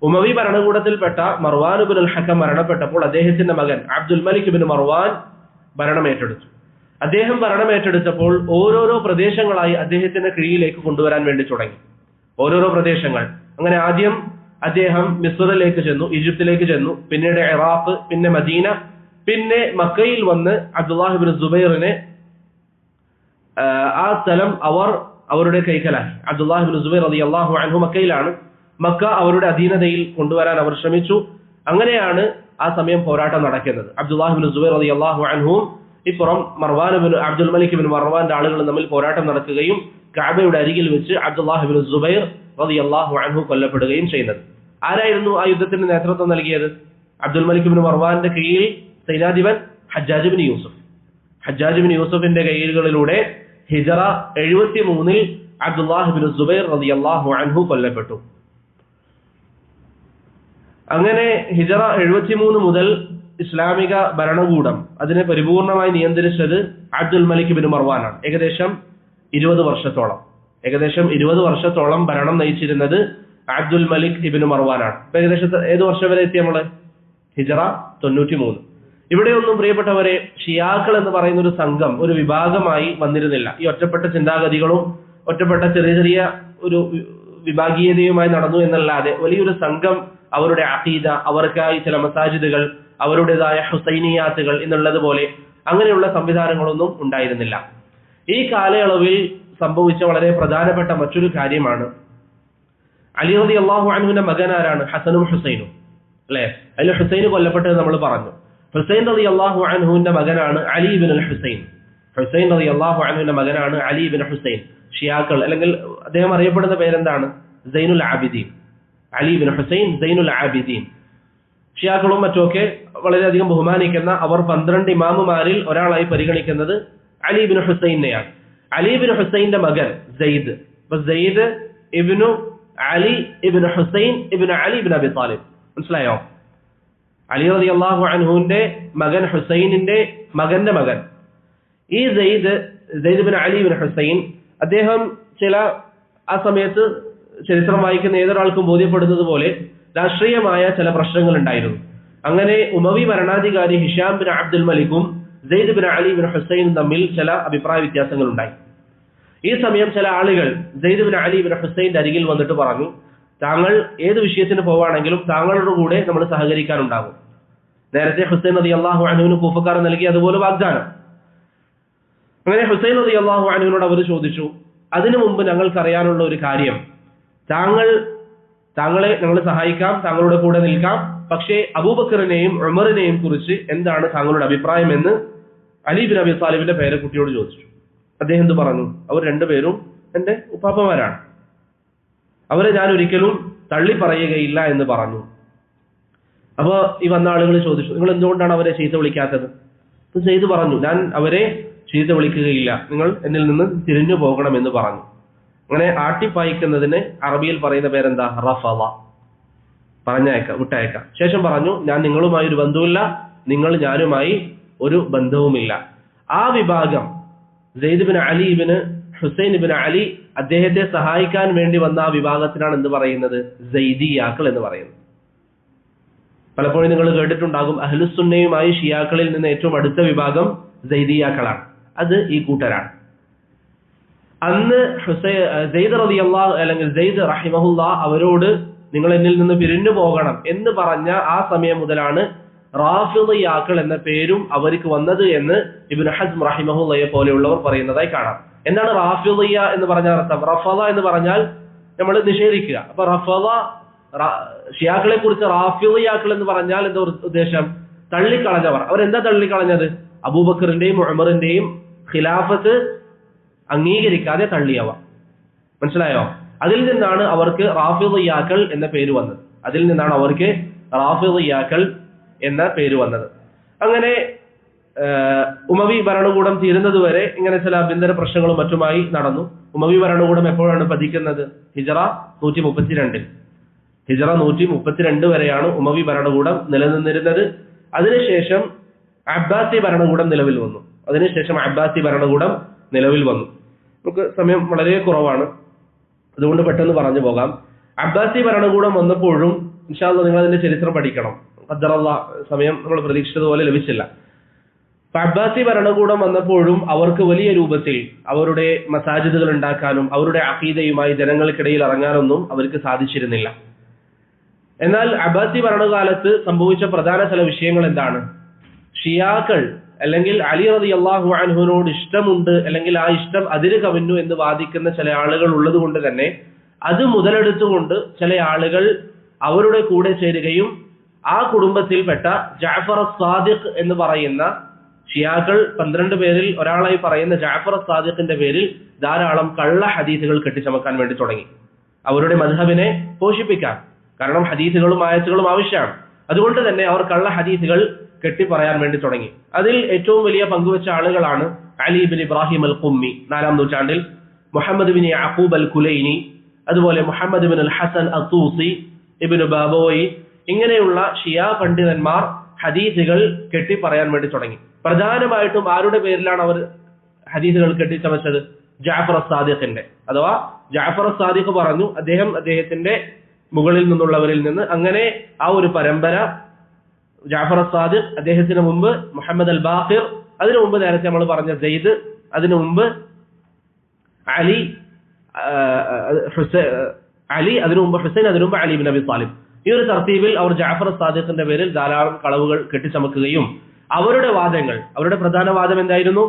ഉമവി ഭരണകൂടത്തിൽപ്പെട്ട മർവാൻ ഇബ്നുൽ ഹകം മരണപ്പെട്ടപ്പോൾ അദ്ദേഹത്തിന്റെ മകൻ അബ്ദുൽ മലിക് ഇബ്നു മർവാൻ ഭരണം ഏറ്റെടുത്തു. അദ്ദേഹം ഭരണം ഏറ്റെടുത്തപ്പോൾ ഓരോരോ പ്രദേശങ്ങളായി അദ്ദേഹത്തിന്റെ കീഴിലേക്ക് കൊണ്ടുവരാൻ വേണ്ടി തുടങ്ങി. ഓരോരോ പ്രദേശങ്ങൾ. അങ്ങനെ ആദ്യം അദ്ദേഹം മിസ്റിലേക്ക് ചെന്നു, ഈജിപ്തിലേക്ക് ചെന്നു, പിന്നീട് ഇറാഖ്, പിന്നെ മദീന, പിന്നെ മക്കയിൽ വന്ന് അബ്ദുല്ലാഹ് ഇബ്നു സുബൈറിനെ ആ സ്ഥലം അവരുടെ കൈക്കലാക്കി. അബ്ദുല്ലാഹ് ഇബ്നു സുബൈർ റളിയല്ലാഹു അൻഹു മക്കയിലാണ്. മക്ക അവരുടെ അധീനതയിൽ കൊണ്ടുവരാൻ അവർ ശ്രമിച്ചു. അങ്ങനെയാണ് ആ സമയം പോരാട്ടം നടക്കുന്നത്. അബ്ദുല്ലാഹ് ഇബ്നു സുബൈർ റളിയല്ലാഹു അൻഹുവും ഇപ്പുറം അബ്ദുൽ മലിക് ഇബ്നു മർവാന്റെ ആളുകളും തമ്മിൽ പോരാട്ടം നടക്കുകയും കഅബയുടെ അരികിൽ വെച്ച് അബ്ദുല്ലാഹ് ഇബ്നു സുബൈർ റളിയല്ലാഹു അൻഹു കൊല്ലപ്പെടുകയും ചെയ്യുന്നത്. ആരായിരുന്നു ആ യുദ്ധത്തിന് നേതൃത്വം നൽകിയത്? അബ്ദുൽ മലിക് ഇബ്നു മർവാന്റെ കീഴിൽ സൈന്യാധിപൻ ഹജ്ജാജ് ഇബ്നു യൂസുഫ്. ഹജ്ജാജ് ഇബ്നു യൂസുഫിന്റെ കൈകളിലൂടെ ഹിജ്റ 73 അബ്ദുല്ലാഹ് ഇബ്നു സുബൈർ റളിയല്ലാഹു അൻഹു കൊല്ലപ്പെട്ടു. അങ്ങനെ ഹിജ്റ 73 മുതൽ ഇസ്ലാമിക ഭരണകൂടം അതിനെ പരിപൂർണമായി നിയന്ത്രിച്ചത് അബ്ദുൽ മലിക് ഇബ്നു മർവാനാണ്. ഏകദേശം 20 വർഷത്തോളം ഭരണം നയിച്ചിരുന്നത് അബ്ദുൽ മലിക് ഇബ്നു മർവാനാണ്. ഇപ്പൊ ഏകദേശം ഏത് വർഷം വരെ എത്തി നമ്മള്? ഹിജ്റ 93. ഇവിടെയൊന്നും പ്രിയപ്പെട്ടവരെ ഷിയാക്കൾ എന്ന് പറയുന്ന ഒരു സംഘം, ഒരു വിഭാഗമായി വന്നിരുന്നില്ല. ഈ ഒറ്റപ്പെട്ട ചിന്താഗതികളും ഒറ്റപ്പെട്ട ചെറിയ ചെറിയ ഒരു വിഭാഗീയതയുമായി നടന്നു എന്നല്ലാതെ വലിയൊരു സംഘം അവരുടെ അഖീദ, അവർക്കായി ചില മസാജിദുകൾ, അവരുടേതായ ഹുസൈനിയാത്തുകൾ എന്നുള്ളതുപോലെ അങ്ങനെയുള്ള സംവിധാനങ്ങളൊന്നും ഉണ്ടായിരുന്നില്ല. ഈ കാലയളവിൽ സംഭവിച്ച വളരെ പ്രധാനപ്പെട്ട മറ്റൊരു കാര്യമാണ് അലി റളിയല്ലാഹു അൻഹുവിന്റെ മകനാരാണ്? ഹസനും ഹുസൈനും, അല്ലെ? അതിൽ ഹുസൈൻ കൊല്ലപ്പെട്ടത് നമ്മൾ പറഞ്ഞു. ഹുസൈൻ റളിയല്ലാഹു അൻഹുവിന്റെ മകനാണ് അലി ഇബ്നുൽ ഹുസൈൻ. ഹുസൈൻ റളിയല്ലാഹു അൻഹുവിന്റെ മകനാണ് അലി ഇബ്നു ഹുസൈൻ. ഷിയാക്കൾ, അല്ലെങ്കിൽ അദ്ദേഹം അറിയപ്പെടുന്ന പേരെന്താണ്? സൈനുൽ ആബിദീൻ. അലി ഇബ്നു ഹുസൈൻ സൈനുൽ ആബിദീൻ. ഷിയാക്കളും മറ്റുമൊക്കെ വളരെയധികം ബഹുമാനിക്കുന്ന, അവർ 12 ഇമാമുമാരിൽ ഒരാളായി പരിഗണിക്കുന്നത് അലി ഇബ്നു ഹുസൈനെയാണ്. അലി ഇബ്നു ഹുസൈന്റെ മകൻ സെയ്ദ്. അപ്പൊ സെയ്ദ് ഇബ്നു അലി ഇബ്നു ഹുസൈൻ ഇബ്നു അലി ഇബ്നു അബി താലിബ്. മനസ്സിലായോ? അലി റളിയല്ലാഹു അൻഹുവിന്റെ മകൻ ഹുസൈനിന്റെ മകന്റെ മകൻ. ഈ സെയ്ദ് ഇബ്നു അലി ഇബ്നു ഹുസൈൻ, അദ്ദേഹം ആ സമയത്ത് ചരിത്രം വായിക്കുന്ന ഏതൊരാൾക്കും ബോധ്യപ്പെടുന്നത് പോലെ രാഷ്ട്രീയമായ ചില പ്രശ്നങ്ങൾ ഉണ്ടായിരുന്നു. അങ്ങനെ ഉമവി ഭരണാധികാരി ഹിഷാം ബിൻ അബ്ദുൽ മലിക്കും സെയ്ദ് ബിൻ അലി ബിൻ ഹുസൈനും തമ്മിൽ ചില അഭിപ്രായ വ്യത്യാസങ്ങൾ ഉണ്ടായി. ഈ സമയം ചില ആളുകൾ സെയ്ദ് ബിൻ അലി ബിൻ ഹുസൈന്റെ അരികിൽ വന്നിട്ട് പറഞ്ഞു, താങ്കൾ ഏത് വിഷയത്തിന് പോവാണെങ്കിലും താങ്കളുടെ കൂടെ നമ്മൾ സഹകരിക്കാനുണ്ടാകും. നേരത്തെ ഹുസൈൻ റളിയല്ലാഹു അൻഹുവിന് കൂഫക്കാർ നൽകി അതുപോലെ വാഗ്ദാനം. അങ്ങനെ ഹുസൈൻ റളിയല്ലാഹു അൻഹുവിനോട് അവർ ചോദിച്ചു, അതിനു മുമ്പ് ഞങ്ങൾക്കറിയാനുള്ള ഒരു കാര്യം, താങ്കളെ ഞങ്ങൾ സഹായിക്കാം, താങ്കളുടെ കൂടെ നിൽക്കാം, പക്ഷേ അബൂബക്കറിനെയും ഉമറിനെയും കുറിച്ച് എന്താണ് താങ്കളുടെ അഭിപ്രായം എന്ന് അലി ബിൻ അബി താലിബിന്റെ പേരക്കുട്ടിയോട് ചോദിച്ചു. അദ്ദേഹം എന്ത് പറഞ്ഞു? അവർ രണ്ടുപേരും എന്റെ ഉപ്പാപ്പമാരാണ്, അവരെ ഞാൻ ഒരിക്കലും തള്ളി പറയുകയില്ല എന്ന് പറഞ്ഞു. അപ്പൊ ഈ വന്ന ആളുകൾ ചോദിച്ചു, നിങ്ങൾ എന്തുകൊണ്ടാണ് അവരെ ചീത്ത വിളിക്കാത്തത്? സെയ്ദ് പറഞ്ഞു, ഞാൻ അവരെ ചീത്ത വിളിക്കുകയില്ല, നിങ്ങൾ എന്നിൽ നിന്ന് തിരിഞ്ഞു പോകണം എന്ന് പറഞ്ഞു. അങ്ങനെ ആട്ടിപ്പായിക്കുന്നതിന് അറബിയിൽ പറയുന്ന പേരെന്താ? റഫള. പറഞ്ഞയക്കാം, വിട്ടയക്കാം. ശേഷം പറഞ്ഞു, ഞാൻ നിങ്ങളുമായി ഒരു ബന്ധവുമില്ല, നിങ്ങൾ ഞാനുമായി ഒരു ബന്ധവുമില്ല. ആ വിഭാഗം സെയ്ദ് ബിൻ അലി ഇബ്നു ഹുസൈൻ ഇബ്നു അലി അദ്ദേഹത്തെ സഹായിക്കാൻ വേണ്ടി വന്ന ആ വിഭാഗത്തിനാണ് എന്ത് പറയുന്നത്? സൈദിയാക്കൾ എന്ന് പറയുന്നത്. പലപ്പോഴും നിങ്ങൾ കേട്ടിട്ടുണ്ടാകും, അഹ്ലുസുന്നയുമായി ഷിയാക്കളിൽ നിന്ന് ഏറ്റവും അടുത്ത വിഭാഗം സൈദിയാക്കളാണ്. അത് ഈ കൂട്ടരാണ്. അന്ന് സെയ്ദ് റളിയല്ലാഹു അല്ലെങ്കിൽ സെയ്ദ് റഹിമഹുല്ലാഹ് അവരോട് നിങ്ങൾ എന്നിൽ നിന്ന് പിരിഞ്ഞു പോകണം എന്ന് പറഞ്ഞ ആ സമയം മുതലാണ് റാഫിദിയാക്കൾ എന്ന പേരും അവർക്ക് വന്നത് എന്ന് ഇബ്നു ഹസ്ം റഹിമഹുല്ലയെ പോലെയുള്ളവർ പറയുന്നതായി കാണാം. എന്താണ് റാഫിദിയ എന്ന് പറഞ്ഞാൽ അർത്ഥം? റഫള എന്ന് പറഞ്ഞാൽ നമ്മൾ നിഷേധിക്കുക. അപ്പൊ റഫള ഷിയാക്കളെ കുറിച്ച് റാഫിദിയാക്കൾ എന്ന് പറഞ്ഞാൽ എന്താ ഉദ്ദേശം? തള്ളിക്കളഞ്ഞവർ. അവരെന്താ തള്ളിക്കളഞ്ഞത്? അബൂബക്കറിന്റെയും ഉമറിന്റെയും ഖിലാഫത്ത് അംഗീകരിക്കാതെ തള്ളിയവർ. മനസ്സിലായോ? അതിൽ നിന്നാണ് അവർക്ക് റാഫിദിയാക്കൾ എന്ന പേര് വന്നത്. അതിൽ നിന്നാണ് അവർക്ക് റാഫിദിയാക്കൾ എന്ന പേര് വന്നത്. അങ്ങനെ ഉമവി ഭരണകൂടം തീരുന്നത് വരെ ഇങ്ങനെ ചില ആഭ്യന്തര പ്രശ്നങ്ങളും മറ്റുമായി നടന്നു. ഉമവി ഭരണകൂടം എപ്പോഴാണ് പതിക്കുന്നത്? ഹിജറ 132. ഹിജറ 132 വരെയാണ് ഉമവി ഭരണകൂടം നിലനിന്നിരുന്നത്. അതിനുശേഷം അബ്ബാസി ഭരണകൂടം നിലവിൽ വന്നു. നമുക്ക് സമയം വളരെ കുറവാണ്, അതുകൊണ്ട് പെട്ടെന്ന് പറഞ്ഞു പോകാം. അബ്ബാസി ഭരണകൂടം വന്നപ്പോഴും ഇൻഷാ അല്ലാഹ് നിങ്ങൾ അതിന്റെ ചരിത്രം പഠിക്കണം. സമയം നമ്മൾ പ്രതീക്ഷിച്ചതുപോലെ ലഭിച്ചില്ല. അബ്ബാസി ഭരണകൂടം വന്നപ്പോഴും അവർക്ക് വലിയ രൂപത്തിൽ അവരുടെ മസാജിദുകൾ ഉണ്ടാക്കാനും അവരുടെ അഖീദയുമായി ജനങ്ങൾക്കിടയിൽ ഇറങ്ങാനൊന്നും അവർക്ക് സാധിച്ചിരുന്നില്ല. എന്നാൽ അബ്ബാസി ഭരണകാലത്ത് സംഭവിച്ച പ്രധാന ചില വിഷയങ്ങൾ എന്താണ്? ഷിയാക്കൾ അല്ലെങ്കിൽ അലി റളിയല്ലാഹു അൻഹുവിനോട് ഇഷ്ടമുണ്ട് അല്ലെങ്കിൽ ആ ഇഷ്ടം അതിര് കവിഞ്ഞു എന്ന് വാദിക്കുന്ന ചില ആളുകൾ ഉള്ളത് കൊണ്ട് തന്നെ അത് മുതലെടുത്തുകൊണ്ട് ചില ആളുകൾ അവരുടെ കൂടെ ചേരുകയും ആ കുടുംബത്തിൽപ്പെട്ട ജഅഫർ സാദിഖ് എന്ന് പറയുന്ന ഷിയാക്കൾ 12 പേരിൽ ഒരാളായി പറയുന്ന ജഅഫർ സാദിഖിന്റെ പേരിൽ ധാരാളം കള്ള ഹദീസുകൾ കെട്ടിച്ചമക്കാൻ വേണ്ടി തുടങ്ങി. അവരുടെ മദ്ഹബിനെ പോഷിപ്പിക്കാൻ. കാരണം ഹദീസുകളും ആയത്തുകളും ആവശ്യമാണ്. അതുകൊണ്ട് തന്നെ അവർ കള്ള ഹദീസുകൾ കെട്ടി പറയാൻ വേണ്ടി തുടങ്ങി. അതിൽ ഏറ്റവും വലിയ പങ്കുവെച്ച ആളുകളാണ് അലി ബിൻ ഇബ്രാഹിം അൽ ഖുമ്മി 4-ാം നൂറ്റാണ്ടിൽ, മുഹമ്മദ് ബിൻ യഅഖൂബ് അൽ കുലൈനി, അതുപോലെ മുഹമ്മദ് ബിൻ അൽ ഹസൻ അത്തൂസി, ഇബ്നു ബാബോയി, ഇങ്ങനെയുള്ള ഷിയാ പണ്ഡിതന്മാർ ഹദീസുകൾ കെട്ടി പറയാൻ വേണ്ടി തുടങ്ങി. പ്രധാനമായിട്ടും ആരുടെ പേരിലാണ് അവർ ഹദീസുകൾ കെട്ടിച്ചമച്ചത്? ജഅഫർ സാദിഖിന്റെ. അഥവാ ജഅഫർ സാദിഖ് പറഞ്ഞു, അദ്ദേഹത്തിന്റെ മുകളിൽ നിന്നുള്ളവരിൽ നിന്ന്. അങ്ങനെ ആ ഒരു പരമ്പര ജഅഫർ സാദിഖ്, അദ്ദേഹത്തിന് മുമ്പ് മുഹമ്മദ് അൽ ബാഖിർ, അതിനു മുമ്പ് നേരത്തെ നമ്മൾ പറഞ്ഞ സെയ്ദ്, അതിനു മുമ്പ് അലി, അതിനു മുമ്പ് ഹുസൈൻ, അതിനു മുമ്പ് അലി ബിൻ അബി താലിബ്. ഈ ഒരു തർത്തീബിൽ അവർ ജഅഫർ സാദിഖിന്റെ പേരിൽ ധാരാളം കളവുകൾ കെട്ടിച്ചമക്കുകയും അവരുടെ വാദങ്ങൾ, അവരുടെ പ്രധാന വാദം എന്തായിരുന്നു?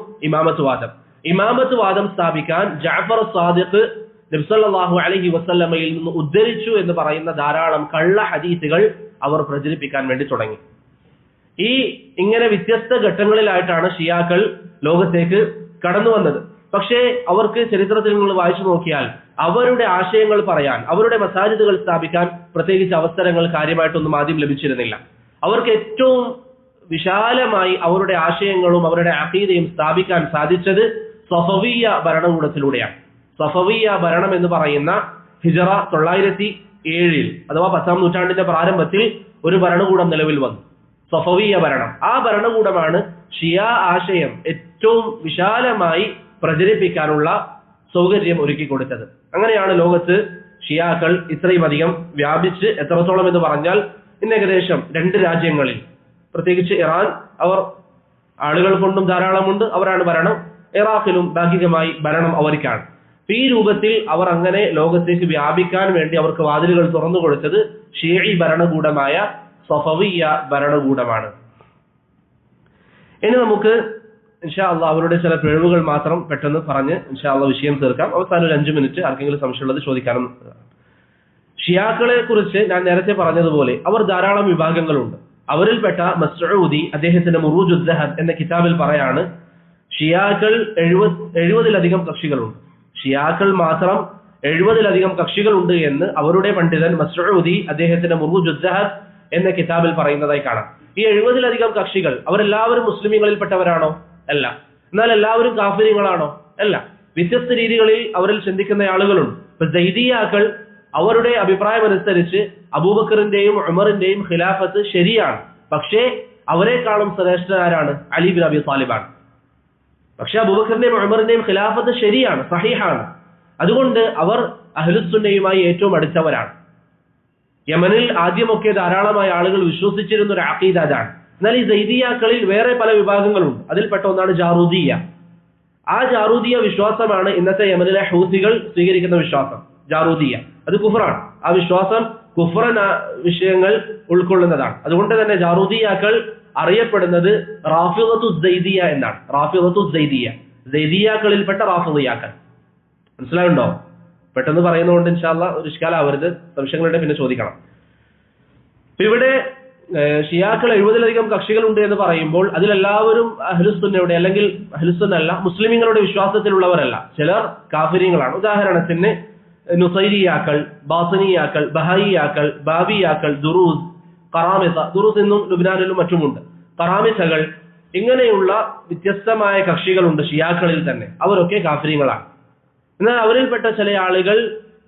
ഇമാമത്ത് വാദം സ്ഥാപിക്കാൻ ജഅഫർ സാദിഖ് നബി സല്ലല്ലാഹു അലൈഹി വസല്ലമയിൽ നിന്ന് ഉദ്ധരിച്ചു എന്ന് പറയുന്ന ധാരാളം കള്ള ഹദീസുകൾ അവർ പ്രചരിപ്പിക്കാൻ വേണ്ടി തുടങ്ങി. ഇങ്ങനെ വ്യത്യസ്ത ഘട്ടങ്ങളിലായിട്ടാണ് ഷിയാക്കൾ ലോകത്തേക്ക് കടന്നു വന്നത്. പക്ഷേ അവർക്ക് ചരിത്രത്തിൽ നിങ്ങൾ വായിച്ചു നോക്കിയാൽ അവരുടെ ആശയങ്ങൾ പറയാൻ, അവരുടെ മസാജിദുകൾ സ്ഥാപിക്കാൻ പ്രത്യേകിച്ച് അവസരങ്ങൾ കാര്യമായിട്ടൊന്നും ആദ്യം ലഭിച്ചിരുന്നില്ല. അവർക്ക് ഏറ്റവും വിശാലമായി അവരുടെ ആശയങ്ങളും അവരുടെ അഖീദയും സ്ഥാപിക്കാൻ സാധിച്ചത് സഫവിയ്യ ഭരണകൂടത്തിലൂടെയാണ്. സഫവിയ്യ ഭരണം എന്ന് പറയുന്ന ഹിജറ 907 അഥവാ 10-ാം നൂറ്റാണ്ടിന്റെ പ്രാരംഭത്തിൽ ഒരു ഭരണകൂടം നിലവിൽ വന്നു, സഫവിയ്യ ഭരണം. ആ ഭരണകൂടമാണ് ഷിയാ ആശയം ഏറ്റവും വിശാലമായി പ്രചരിപ്പിക്കാനുള്ള സൗകര്യം ഒരുക്കി കൊടുത്തത്. അങ്ങനെയാണ് ലോകത്ത് ഷിയാക്കൾ ഇത്രയും അധികം വ്യാപിച്ച്, എത്രത്തോളം എന്ന് പറഞ്ഞാൽ ഇന്ന് ഏകദേശം 2 രാജ്യങ്ങളിൽ, പ്രത്യേകിച്ച് ഇറാൻ, അവർ ആളുകൾ കൊണ്ടും ധാരാളമുണ്ട്, അവരാണ് ഭരണം. ഇറാഖിലും ഭാഗികമായി ഭരണം അവർക്കാണ്. ഈ രൂപത്തിൽ അവർ അങ്ങനെ ലോകത്തേക്ക് വ്യാപിക്കാൻ വേണ്ടി അവർക്ക് വാതിലുകൾ തുറന്നു കൊടുത്തത് ഷിഈ ഭരണകൂടമായ സഫവിയ്യ ഭരണകൂടമാണ്. ഇനി നമുക്ക് ഇൻഷാ അല്ലാഹ് അവരുടെ ചില പിഴവുകൾ മാത്രം പെട്ടെന്ന് പറഞ്ഞ് ഇൻഷാ അല്ലാഹ് വിഷയം തീർക്കാം. അവസാനം ഒരു 5 മിനിറ്റ് ആർക്കെങ്കിലും സംശയമുള്ളത് ചോദിക്കാനും. ഷിയാക്കളെ കുറിച്ച് ഞാൻ നേരത്തെ പറഞ്ഞതുപോലെ അവർ ധാരാളം വിഭാഗങ്ങളുണ്ട്. അവരിൽപ്പെട്ട മസ്ഊദി അദ്ദേഹത്തിന്റെ മുറൂജുദ് ദഹബ് എന്ന കിതാബിൽ പറയാണ്, ഷിയാക്കൾ 70-ലധികം കക്ഷികളുണ്ട്. ഷിയാക്കൾ മാത്രം 70-ലധികം കക്ഷികളുണ്ട് എന്ന് അവരുടെ പണ്ഡിതൻ മസ്ഊദി അദ്ദേഹത്തിന്റെ മുറൂജുദ് ദഹബ് എന്ന കിതാബിൽ പറയുന്നതായി കാണാം. ഈ 70-ലധികം കക്ഷികൾ അവരെല്ലാവരും മുസ്ലിമീങ്ങളിൽപ്പെട്ടവരാണോ? അല്ല. എന്നാൽ എല്ലാവരും കാഫിര്യങ്ങളാണോ? അല്ല. വ്യത്യസ്ത രീതികളിൽ അവരിൽ ചിന്തിക്കുന്ന ആളുകളുണ്ട്. ഇപ്പൊ സൈദിയാക്കൾ അവരുടെ അഭിപ്രായമനുസരിച്ച് അബൂബക്കറിന്റെയും ഉമറിന്റെയും ഖിലാഫത്ത് ശരിയാണ്, പക്ഷേ അവരെക്കാളും ശ്രേഷ്ഠനാരാണ്? അലി ബിൻ അബി താലിബാണ്. പക്ഷെ അബൂബക്കറിന്റെയും ഉമറിന്റെയും ഖിലാഫത്ത് ശരിയാണ്, സഹീഹാണ്. അതുകൊണ്ട് അവർ അഹ്ലുസുന്നയുമായി ഏറ്റവും അടുത്തവരാണ്. യമനിൽ ആദ്യമൊക്കെ ധാരാളമായ ആളുകൾ വിശ്വസിച്ചിരുന്ന ഒരു അഖീദ അതാണ്. എന്നാൽ ഈ സൈദിയാക്കളിൽ വേറെ പല വിഭാഗങ്ങളുണ്ട്. അതിൽപ്പെട്ട ഒന്നാണ് ജാറൂദിയ. ആ ജാറൂദിയ വിശ്വാസമാണ് ഇന്നത്തെ യമനിലെ ഹൂസികൾ സ്വീകരിക്കുന്ന വിശ്വാസം. ജാറൂദിയ അത് കുഫറാണ്. ആ വിശ്വാസം കുഫറൻ വിഷയങ്ങൾ ഉൾക്കൊള്ളുന്നതാണ്. അതുകൊണ്ട് തന്നെ ജാറൂദിയാക്കൾ അറിയപ്പെടുന്നത് റാഫിദത്തു സൈദിയ എന്നാണ്. റാഫിദത്തു സൈദിയ, സൈദിയാക്കളിൽപ്പെട്ട റാഫിദിയാക്കൾ. മനസ്സിലാവുണ്ടോ? പെട്ടെന്ന് പറയുന്നതുകൊണ്ട് ഇൻഷാ അല്ലാഹ് ഒരു ഇഷ്കാലാവരുത്, സംശയങ്ങളുടെ പിന്നെ ചോദിക്കണം. ഇവിടെ ഷിയാക്കൾ 70-ലധികം കക്ഷികളുണ്ട് എന്ന് പറയുമ്പോൾ അതിലെല്ലാവരും അഹ്ലുസുന്നയുടെ അല്ലെങ്കിൽ അഹ്ലുസുന്ന അല്ല, മുസ്ലിമീങ്ങളുടെ വിശ്വാസത്തിലുള്ളവരല്ല. ചിലർ കാഫിര്യങ്ങളാണ്. ഉദാഹരണത്തിന് നുസൈരിയാക്കൾ, ബാസനിയാക്കൾ, ബഹായിയാക്കൾ, ബാബിയാക്കൾ, ദുറൂസ്, ഖറാമിസ, ദുറൂസ് എന്നും ലുബ്നാനിലും മറ്റുമുണ്ട്, ഖറാമിസകൾ, ഇങ്ങനെയുള്ള വ്യത്യസ്തമായ കക്ഷികളുണ്ട് ഷിയാക്കളിൽ തന്നെ. അവരൊക്കെ കാഫിര്യങ്ങളാണ്. എന്നാൽ അവരിൽപ്പെട്ട ചില ആളുകൾ,